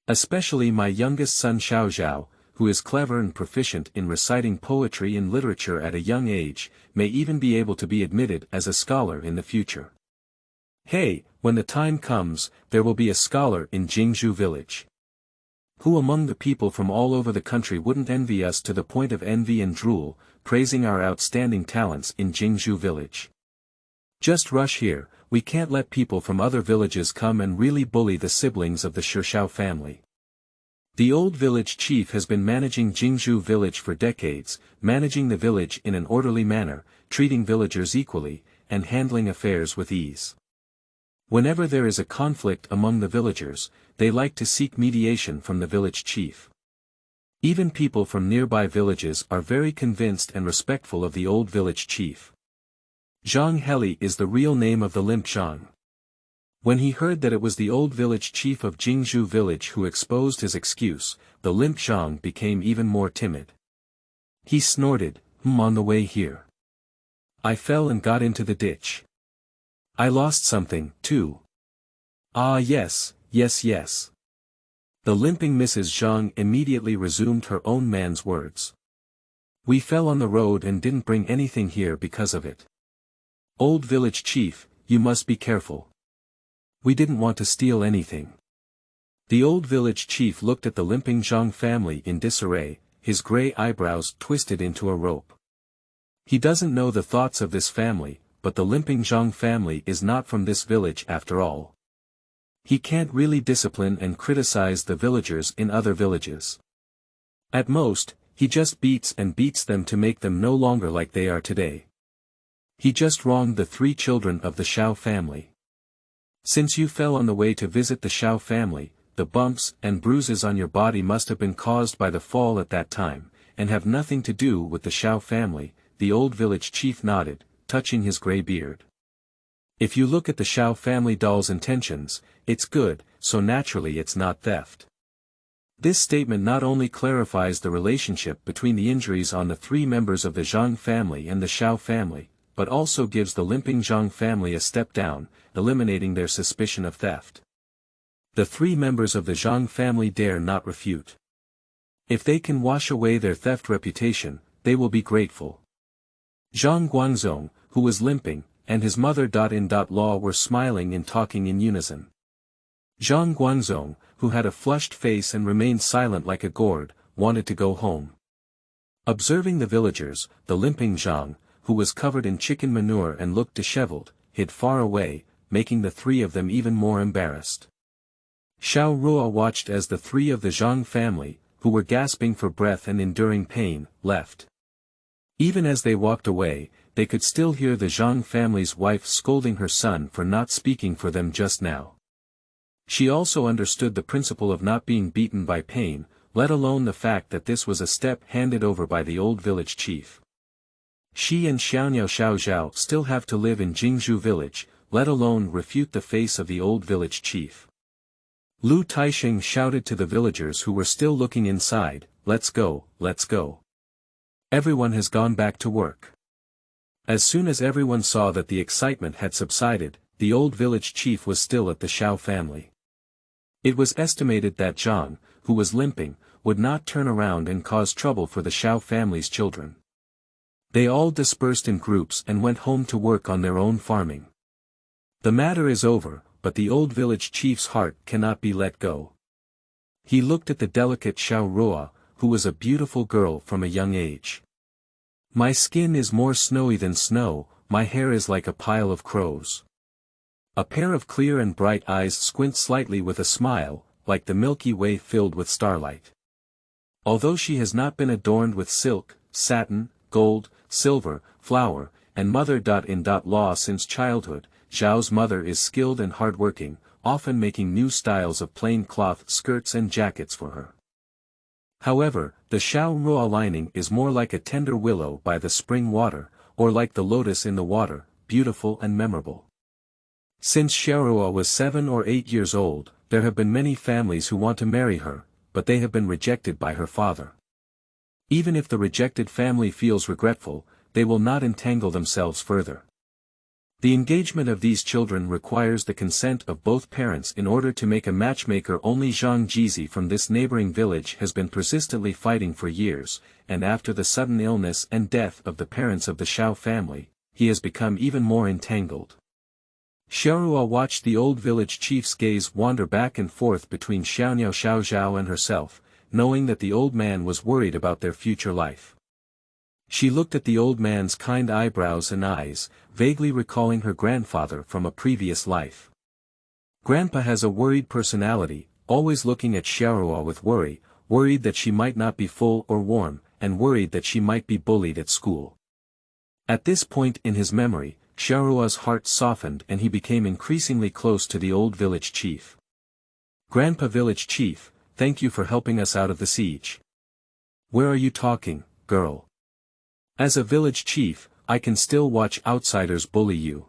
Especially my youngest son Xiao Zhao, who is clever and proficient in reciting poetry and literature at a young age, may even be able to be admitted as a scholar in the future. Hey, when the time comes, there will be a scholar in Jingzhou village. Who among the people from all over the country wouldn't envy us to the point of envy and drool, praising our outstanding talents in Jingzhou village? Just rush here, we can't let people from other villages come and really bully the siblings of the Shishao family. The old village chief has been managing Jingzhou village for decades, managing the village in an orderly manner, treating villagers equally, and handling affairs with ease. Whenever there is a conflict among the villagers, they like to seek mediation from the village chief. Even people from nearby villages are very convinced and respectful of the old village chief. Zhang Heli is the real name of the limp Zhang. When he heard that it was the old village chief of Jingzhou village who exposed his excuse, the limp Zhang became even more timid. He snorted, on the way here. I fell and got into the ditch. I lost something, too. Ah yes. The limping Mrs. Zhang immediately resumed her own man's words. We fell on the road and didn't bring anything here because of it. Old village chief, you must be careful. We didn't want to steal anything. The old village chief looked at the limping Zhang family in disarray, his gray eyebrows twisted into a rope. He doesn't know the thoughts of this family, but the limping Zhang family is not from this village after all. He can't really discipline and criticize the villagers in other villages. At most, he just beats them to make them no longer like they are today. He just wronged the 3 children of the Xiao family. Since you fell on the way to visit the Xiao family, the bumps and bruises on your body must have been caused by the fall at that time, and have nothing to do with the Xiao family, the old village chief nodded, touching his gray beard. If you look at the Xiao family doll's intentions, it's good, so naturally it's not theft. This statement not only clarifies the relationship between the injuries on the 3 members of the Zhang family and the Xiao family, but also gives the limping Zhang family a step down, eliminating their suspicion of theft. The 3 members of the Zhang family dare not refute. If they can wash away their theft reputation, they will be grateful. Zhang Guangzong, who was limping, and his mother in law were smiling and talking in unison. Zhang Guangzong, who had a flushed face and remained silent like a gourd, wanted to go home. Observing the villagers, the limping Zhang, who was covered in chicken manure and looked disheveled, hid far away, making the 3 of them even more embarrassed. Xiao Ruo watched as the 3 of the Zhang family, who were gasping for breath and enduring pain, left. Even as they walked away, they could still hear the Zhang family's wife scolding her son for not speaking for them just now. She also understood the principle of not being beaten by pain, let alone the fact that this was a step handed over by the old village chief. She and Xiao Zhao still have to live in Jingzhou village, let alone refute the face of the old village chief. Lu Taixing shouted to the villagers who were still looking inside, let's go. Everyone has gone back to work. As soon as everyone saw that the excitement had subsided, the old village chief was still at the Xiao family. It was estimated that Zhang, who was limping, would not turn around and cause trouble for the Xiao family's children. They all dispersed in groups and went home to work on their own farming. The matter is over, but the old village chief's heart cannot be let go. He looked at the delicate Xiao Ruo, who was a beautiful girl from a young age. My skin is more snowy than snow, my hair is like a pile of crows. A pair of clear and bright eyes squint slightly with a smile, like the Milky Way filled with starlight. Although she has not been adorned with silk, satin, gold, silver, flower, and mother-in-law since childhood, Zhao's mother is skilled and hardworking, often making new styles of plain cloth skirts and jackets for her. However, the Xiao Ruo lining is more like a tender willow by the spring water, or like the lotus in the water, beautiful and memorable. Since Xiao Ruo was 7 or 8 years old, there have been many families who want to marry her, but they have been rejected by her father. Even if the rejected family feels regretful, they will not entangle themselves further. The engagement of these children requires the consent of both parents in order to make a matchmaker. Only Zhang Jizi from this neighboring village has been persistently fighting for years, and after the sudden illness and death of the parents of the Xiao family, he has become even more entangled. Xiao Ruo watched the old village chief's gaze wander back and forth between Xiao and herself, knowing that the old man was worried about their future life. She looked at the old man's kind eyebrows and eyes, vaguely recalling her grandfather from a previous life. Grandpa has a worried personality, always looking at Xiao Ruo with worry, worried that she might not be full or warm, and worried that she might be bullied at school. At this point in his memory, Xiao Ruo's heart softened and he became increasingly close to the old village chief. Grandpa village chief, thank you for helping us out of the siege. Where are you talking, girl? As a village chief, I can still watch outsiders bully you.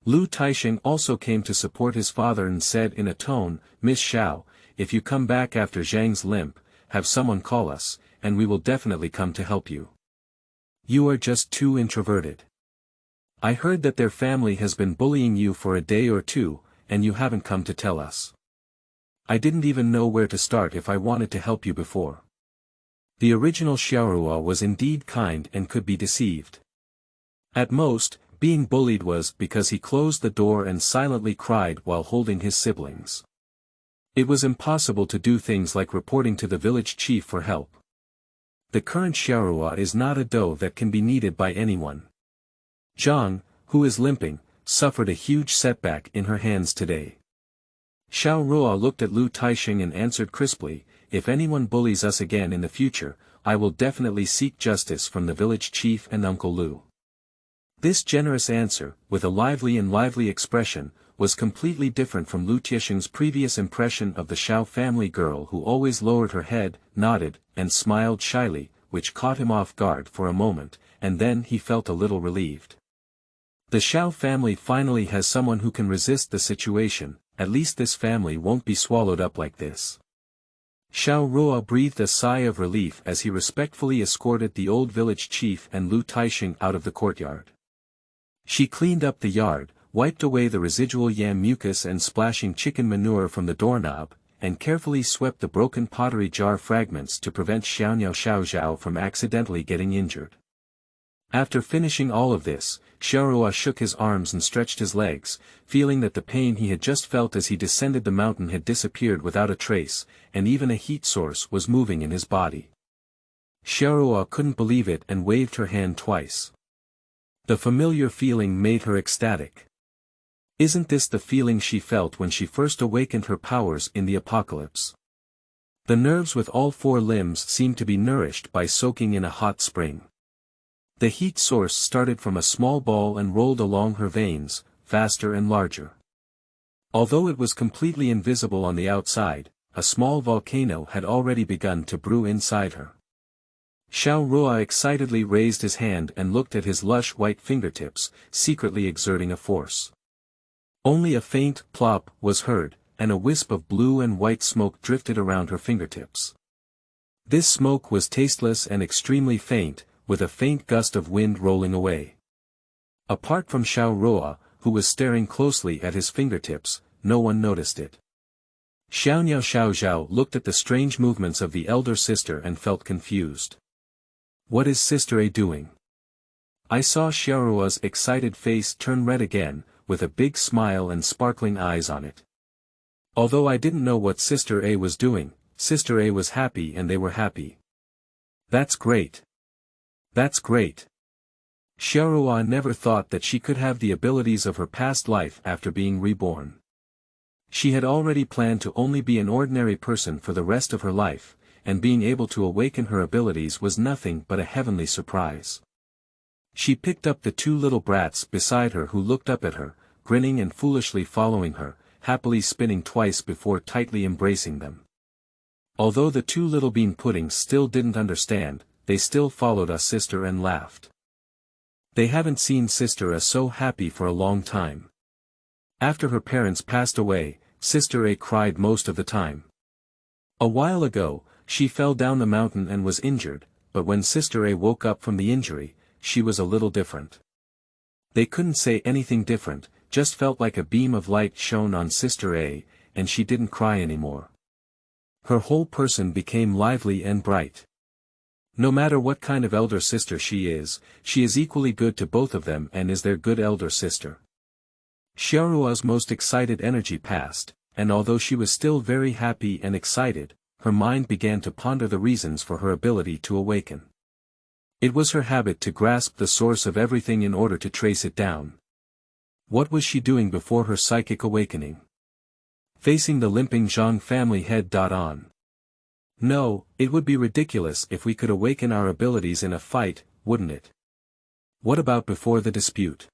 Lu Taixing also came to support his father and said in a tone, Miss Xiao, if you come back after Zhang's limp, have someone call us, and we will definitely come to help you. You are just too introverted. I heard that their family has been bullying you for a day or two, and you haven't come to tell us. I didn't even know where to start if I wanted to help you before. The original Xiao Ruo was indeed kind and could be deceived. At most, being bullied was because he closed the door and silently cried while holding his siblings. It was impossible to do things like reporting to the village chief for help. The current Xiao Ruo is not a dough that can be kneaded by anyone. Zhang, who is limping, suffered a huge setback in her hands today. Xiao Ruo looked at Lu Taixing and answered crisply, if anyone bullies us again in the future, I will definitely seek justice from the village chief and Uncle Lu. This generous answer, with a lively expression, was completely different from Lu Taixing's previous impression of the Xiao family girl who always lowered her head, nodded, and smiled shyly, which caught him off guard for a moment, and then he felt a little relieved. The Xiao family finally has someone who can resist the situation, at least this family won't be swallowed up like this. Xiao Ruo breathed a sigh of relief as he respectfully escorted the old village chief and Lu Taixing out of the courtyard. She cleaned up the yard, wiped away the residual yam mucus and splashing chicken manure from the doorknob, and carefully swept the broken pottery jar fragments to prevent Xiao from accidentally getting injured. After finishing all of this, Xiao Ruo shook his arms and stretched his legs, feeling that the pain he had just felt as he descended the mountain had disappeared without a trace, and even a heat source was moving in his body. Xiao Ruo couldn't believe it and waved her hand twice. The familiar feeling made her ecstatic. Isn't this the feeling she felt when she first awakened her powers in the apocalypse? The nerves with all four limbs seemed to be nourished by soaking in a hot spring. The heat source started from a small ball and rolled along her veins, faster and larger. Although it was completely invisible on the outside, a small volcano had already begun to brew inside her. Xiao Ruo excitedly raised his hand and looked at his lush white fingertips, secretly exerting a force. Only a faint plop was heard, and a wisp of blue and white smoke drifted around her fingertips. This smoke was tasteless and extremely faint, with a faint gust of wind rolling away. Apart from Xiao Ruo, who was staring closely at his fingertips, no one noticed it. Xiao looked at the strange movements of the elder sister and felt confused. What is Sister A doing? I saw Xiao Ruo's excited face turn red again, with a big smile and sparkling eyes on it. Although I didn't know what Sister A was doing, Sister A was happy and they were happy. That's great. That's great. Xiao Ruo never thought that she could have the abilities of her past life after being reborn. She had already planned to only be an ordinary person for the rest of her life, and being able to awaken her abilities was nothing but a heavenly surprise. She picked up the two little brats beside her who looked up at her, grinning and foolishly following her, happily spinning twice before tightly embracing them. Although the two little bean puddings still didn't understand, they still followed us sister and laughed. They haven't seen Sister A so happy for a long time. After her parents passed away, Sister A cried most of the time. A while ago, she fell down the mountain and was injured, but when Sister A woke up from the injury, she was a little different. They couldn't say anything different, just felt like a beam of light shone on Sister A, and she didn't cry anymore. Her whole person became lively and bright. No matter what kind of elder sister she is equally good to both of them and is their good elder sister. Xiao Ruo's most excited energy passed, and although she was still very happy and excited, her mind began to ponder the reasons for her ability to awaken. It was her habit to grasp the source of everything in order to trace it down. What was she doing before her psychic awakening? Facing the limping Zhang family head on. No, it would be ridiculous if we could awaken our abilities in a fight, wouldn't it? What about before the dispute?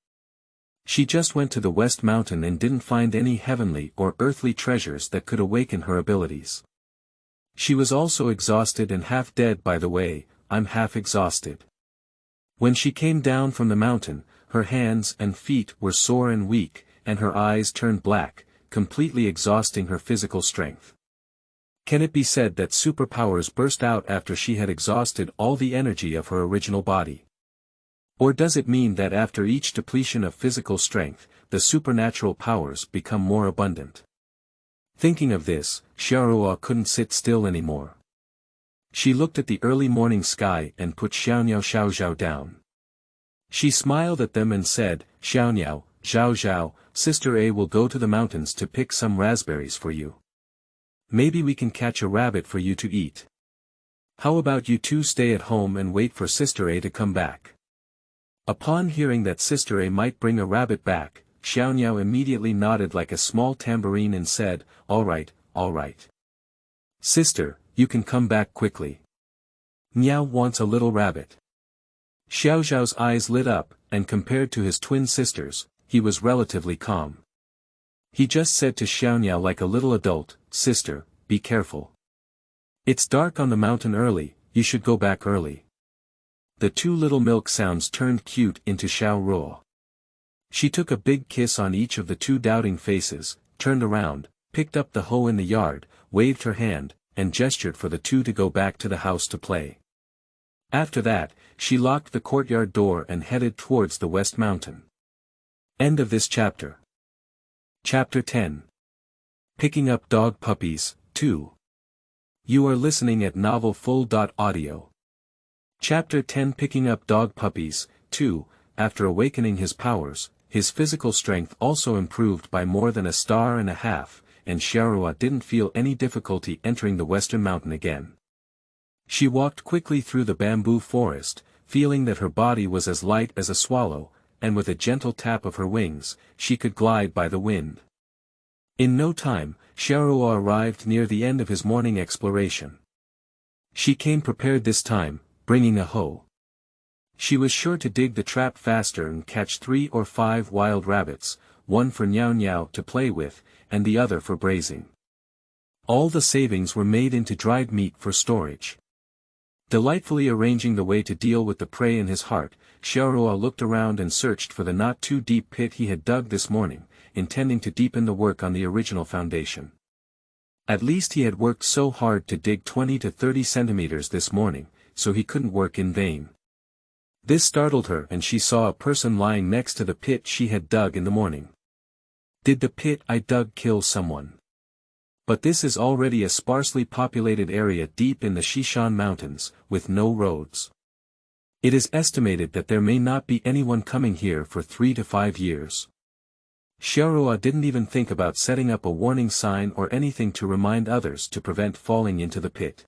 She just went to the West Mountain and didn't find any heavenly or earthly treasures that could awaken her abilities. She was also exhausted and half dead. By the way, I'm half exhausted. When she came down from the mountain, her hands and feet were sore and weak, and her eyes turned black, completely exhausting her physical strength. Can it be said that superpowers burst out after she had exhausted all the energy of her original body? Or does it mean that after each depletion of physical strength, the supernatural powers become more abundant? Thinking of this, Xiao Ruo couldn't sit still anymore. She looked at the early morning sky and put Xiao down. She smiled at them and said, Xiao, Zhao, Sister A will go to the mountains to pick some raspberries for you. Maybe we can catch a rabbit for you to eat. How about you two stay at home and wait for Sister A to come back? Upon hearing that Sister A might bring a rabbit back, Xiao immediately nodded like a small tambourine and said, all right. Sister, you can come back quickly. Miao wants a little rabbit. Xiao's eyes lit up, and compared to his twin sisters, he was relatively calm. He just said to Xiao like a little adult, Sister, be careful. It's dark on the mountain early, you should go back early. The two little milk sounds turned cute into Xiao Ruo. She took a big kiss on each of the two doubting faces, turned around, picked up the hoe in the yard, waved her hand, and gestured for the two to go back to the house to play. After that, she locked the courtyard door and headed towards the West Mountain. End of this chapter. Chapter 10. Picking Up Dog Puppies, 2. You are listening at novelfull.audio. Chapter 10. Picking Up Dog Puppies, 2. After awakening his powers, his physical strength also improved by more than 1.5 stars, and Xiao Ruo didn't feel any difficulty entering the Western Mountain again. She walked quickly through the bamboo forest, feeling that her body was as light as a swallow, and with a gentle tap of her wings, she could glide by the wind. In no time, Xiao Ruo arrived near the end of his morning exploration. She came prepared this time, bringing a hoe. She was sure to dig the trap faster and catch 3 or 5 wild rabbits, one for Niao to play with, and the other for braising. All the savings were made into dried meat for storage. Delightfully arranging the way to deal with the prey in his heart, Xiao Ruo looked around and searched for the not-too-deep pit he had dug this morning, intending to deepen the work on the original foundation. At least he had worked so hard to dig 20 to 30 centimeters this morning, so he couldn't work in vain. This startled her and she saw a person lying next to the pit she had dug in the morning. Did the pit I dug kill someone? But this is already a sparsely populated area deep in the Xishan Mountains, with no roads. It is estimated that there may not be anyone coming here for 3 to 5 years. Xiao Ruo didn't even think about setting up a warning sign or anything to remind others to prevent falling into the pit.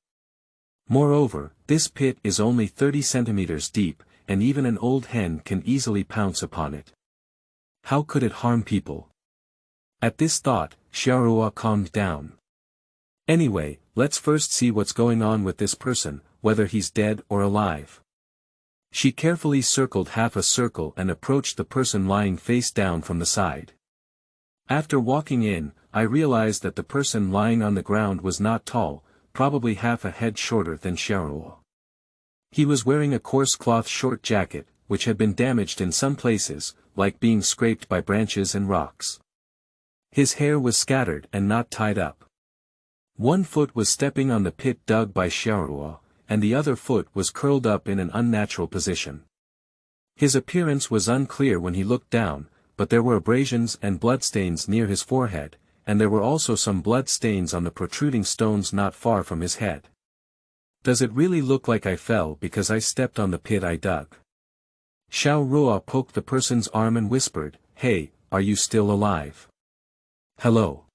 Moreover, this pit is only 30 centimeters deep, and even an old hen can easily pounce upon it. How could it harm people? At this thought, Xiao Ruo calmed down. Anyway, let's first see what's going on with this person, whether he's dead or alive. She carefully circled half a circle and approached the person lying face down from the side. After walking in, I realized that the person lying on the ground was not tall, probably half a head shorter than Xiao Ruo. He was wearing a coarse cloth short jacket, which had been damaged in some places, like being scraped by branches and rocks. His hair was scattered and not tied up. One foot was stepping on the pit dug by Xiao Ruo, and the other foot was curled up in an unnatural position. His appearance was unclear when he looked down, but there were abrasions and bloodstains near his forehead, and there were also some blood stains on the protruding stones not far from his head. Does it really look like I fell because I stepped on the pit I dug? Xiao Ruo poked the person's arm and whispered, "Hey, are you still alive? Hello."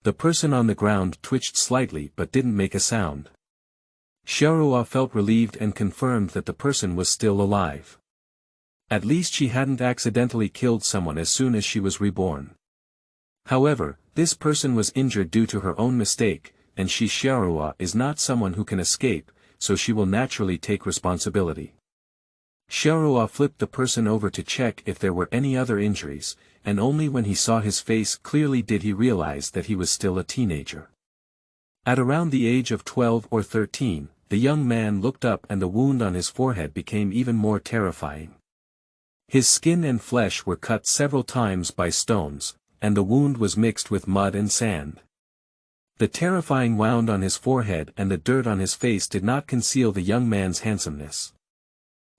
The person on the ground twitched slightly but didn't make a sound. Xiao Ruo felt relieved and confirmed that the person was still alive. At least she hadn't accidentally killed someone as soon as she was reborn. However, this person was injured due to her own mistake, and Xiao Ruo is not someone who can escape, so she will naturally take responsibility. Xiao Ruo flipped the person over to check if there were any other injuries, and only when he saw his face clearly did he realize that he was still a teenager. At around the age of 12 or 13, the young man looked up and the wound on his forehead became even more terrifying. His skin and flesh were cut several times by stones, and the wound was mixed with mud and sand. The terrifying wound on his forehead and the dirt on his face did not conceal the young man's handsomeness.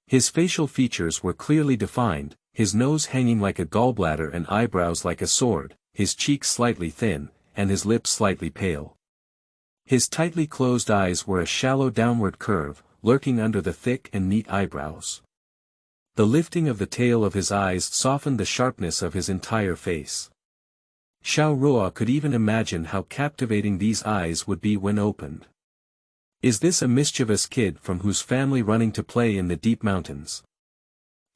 His facial features were clearly defined, his nose hanging like a gallbladder and eyebrows like a sword, his cheeks slightly thin, and his lips slightly pale. His tightly closed eyes were a shallow downward curve, lurking under the thick and neat eyebrows. The lifting of the tail of his eyes softened the sharpness of his entire face. Xiao Ruo could even imagine how captivating these eyes would be when opened. Is this a mischievous kid from whose family running to play in the deep mountains?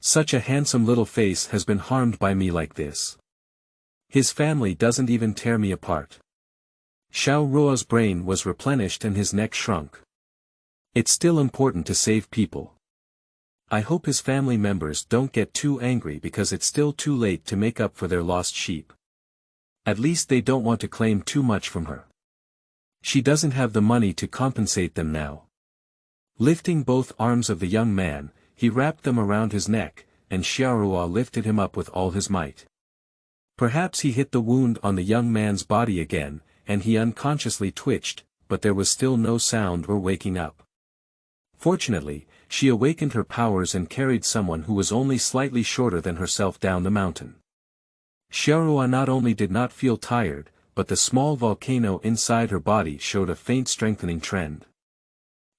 Such a handsome little face has been harmed by me like this. His family doesn't even tear me apart. Xiao Ruo's brain was replenished and his neck shrunk. It's still important to save people. I hope his family members don't get too angry because it's still too late to make up for their lost sheep. At least they don't want to claim too much from her. She doesn't have the money to compensate them now. Lifting both arms of the young man, he wrapped them around his neck, and Xiao Ruo lifted him up with all his might. Perhaps he hit the wound on the young man's body again, and he unconsciously twitched, but there was still no sound or waking up. Fortunately, she awakened her powers and carried someone who was only slightly shorter than herself down the mountain. Xiao Ruo not only did not feel tired, but the small volcano inside her body showed a faint strengthening trend.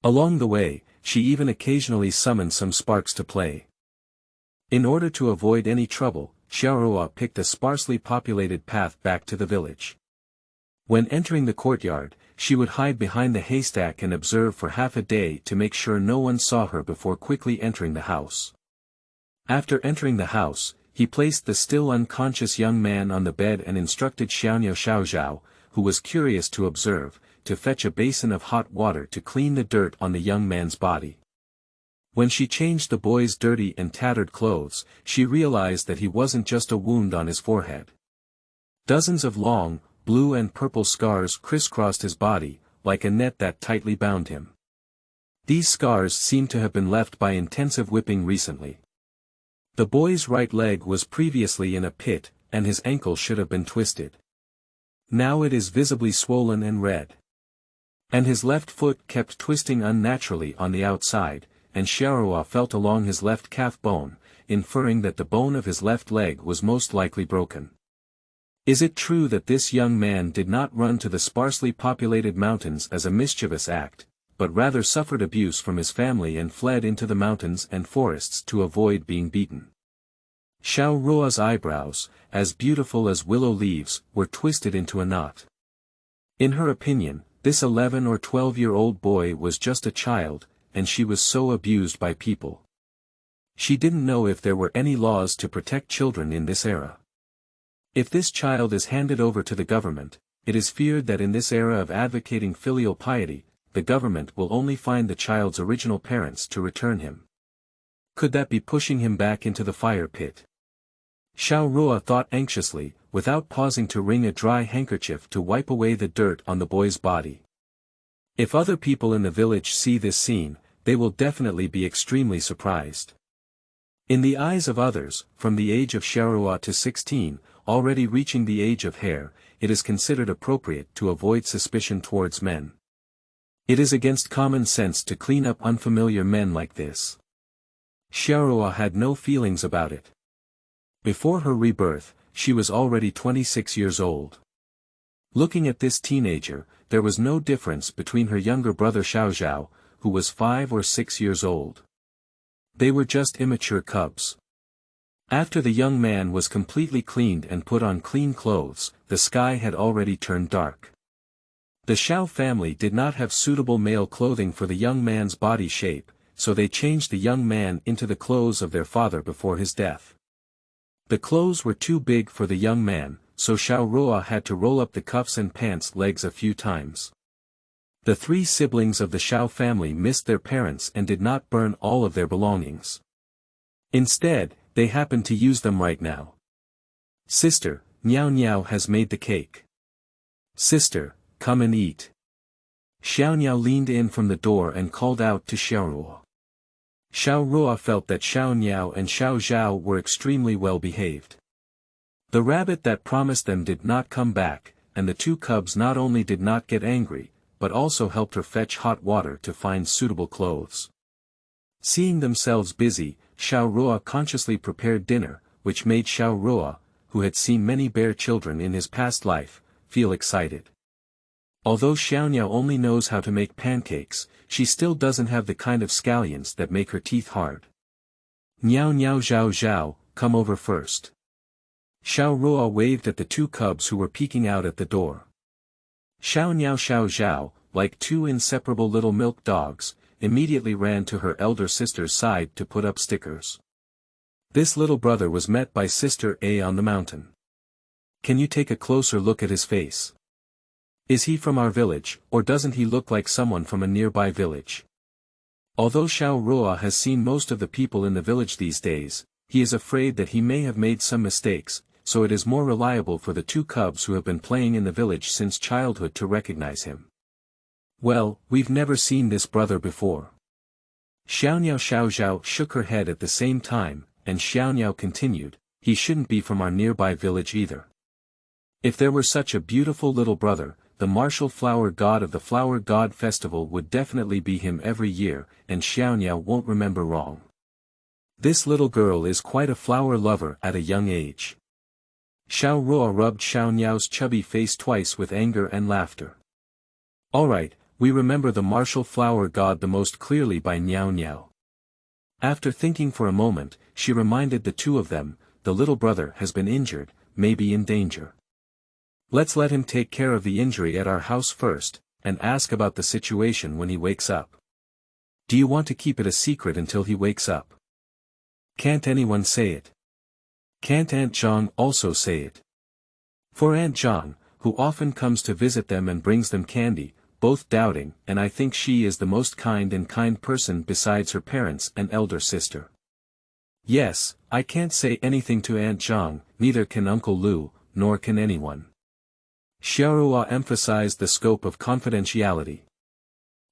Along the way, she even occasionally summoned some sparks to play. In order to avoid any trouble, Xiao Ruo picked a sparsely populated path back to the village. When entering the courtyard, she would hide behind the haystack and observe for half a day to make sure no one saw her before quickly entering the house. After entering the house, he placed the still unconscious young man on the bed and instructed Xiao, who was curious to observe, to fetch a basin of hot water to clean the dirt on the young man's body. When she changed the boy's dirty and tattered clothes, she realized that he wasn't just a wound on his forehead. Dozens of long, blue and purple scars crisscrossed his body, like a net that tightly bound him. These scars seemed to have been left by intensive whipping recently. The boy's right leg was previously in a pit, and his ankle should have been twisted. Now it is visibly swollen and red. And his left foot kept twisting unnaturally on the outside, and Xiao Ruo felt along his left calf bone, inferring that the bone of his left leg was most likely broken. Is it true that this young man did not run to the sparsely populated mountains as a mischievous act, but rather suffered abuse from his family and fled into the mountains and forests to avoid being beaten? Xiao Ruo's eyebrows, as beautiful as willow leaves, were twisted into a knot. In her opinion, this 11 or 12-year-old boy was just a child, and she was so abused by people. She didn't know if there were any laws to protect children in this era. If this child is handed over to the government, it is feared that in this era of advocating filial piety, the government will only find the child's original parents to return him. Could that be pushing him back into the fire pit? Xiao Ruo thought anxiously, without pausing to wring a dry handkerchief to wipe away the dirt on the boy's body. If other people in the village see this scene, they will definitely be extremely surprised. In the eyes of others, from the age of Xiao Ruo to 16, already reaching the age of hair, it is considered appropriate to avoid suspicion towards men. It is against common sense to clean up unfamiliar men like this. Xiao Ruo had no feelings about it. Before her rebirth, she was already 26 years old. Looking at this teenager, there was no difference between her younger brother Xiao Zhao, who was 5 or 6 years old. They were just immature cubs. After the young man was completely cleaned and put on clean clothes, the sky had already turned dark. The Xiao family did not have suitable male clothing for the young man's body shape, so they changed the young man into the clothes of their father before his death. The clothes were too big for the young man, so Xiao Ruo had to roll up the cuffs and pants legs a few times. The 3 siblings of the Xiao family missed their parents and did not burn all of their belongings. Instead, they happened to use them right now. Sister, Niao Niao has made the cake. Sister, come and eat. Xiao Niao leaned in from the door and called out to Xiao Ruo. Xiao Ruo felt that Xiao Niao and Xiao Zhao were extremely well behaved. The rabbit that promised them did not come back, and the 2 cubs not only did not get angry, but also helped her fetch hot water to find suitable clothes. Seeing themselves busy, Xiao Ruo consciously prepared dinner, which made Xiao Ruo, who had seen many bear children in his past life, feel excited. Although Xiao Niao only knows how to make pancakes, she still doesn't have the kind of scallions that make her teeth hard. Niao Niao Zhao Zhao, come over first. Xiao Ruo waved at the 2 cubs who were peeking out at the door. Xiao Niao Xiao Zhao, like 2 inseparable little milk dogs, immediately ran to her elder sister's side to put up stickers. This little brother was met by Sister A on the mountain. Can you take a closer look at his face? Is he from our village, or doesn't he look like someone from a nearby village? Although Xiao Ruo has seen most of the people in the village these days, he is afraid that he may have made some mistakes, so it is more reliable for the 2 cubs who have been playing in the village since childhood to recognize him. Well, we've never seen this brother before. Xiao Niao Xiao Zhao shook her head at the same time, and Xiao Niao continued, he shouldn't be from our nearby village either. If there were such a beautiful little brother, the martial flower god of the Flower God Festival would definitely be him every year, and Xiao Niao won't remember wrong. This little girl is quite a flower lover at a young age. Xiao Ruo rubbed Xiao Niao's chubby face twice with anger and laughter. Alright, we remember the martial flower god the most clearly by Niao Niao. After thinking for a moment, she reminded the 2 of them, the little brother has been injured, maybe in danger. Let's let him take care of the injury at our house first, and ask about the situation when he wakes up. Do you want to keep it a secret until he wakes up? Can't anyone say it? Can't Aunt Zhang also say it? For Aunt Zhang, who often comes to visit them and brings them candy, both doubting, and I think she is the most kind person besides her parents and elder sister. Yes, I can't say anything to Aunt Zhang, neither can Uncle Lu, nor can anyone. Xiao Ruo emphasized the scope of confidentiality.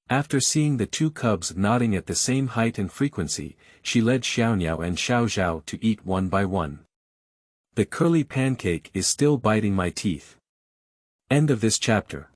After seeing the 2 cubs nodding at the same height and frequency, she led Xiao Niao and Xiao Zhao to eat one by one. The curly pancake is still biting my teeth. End of this chapter.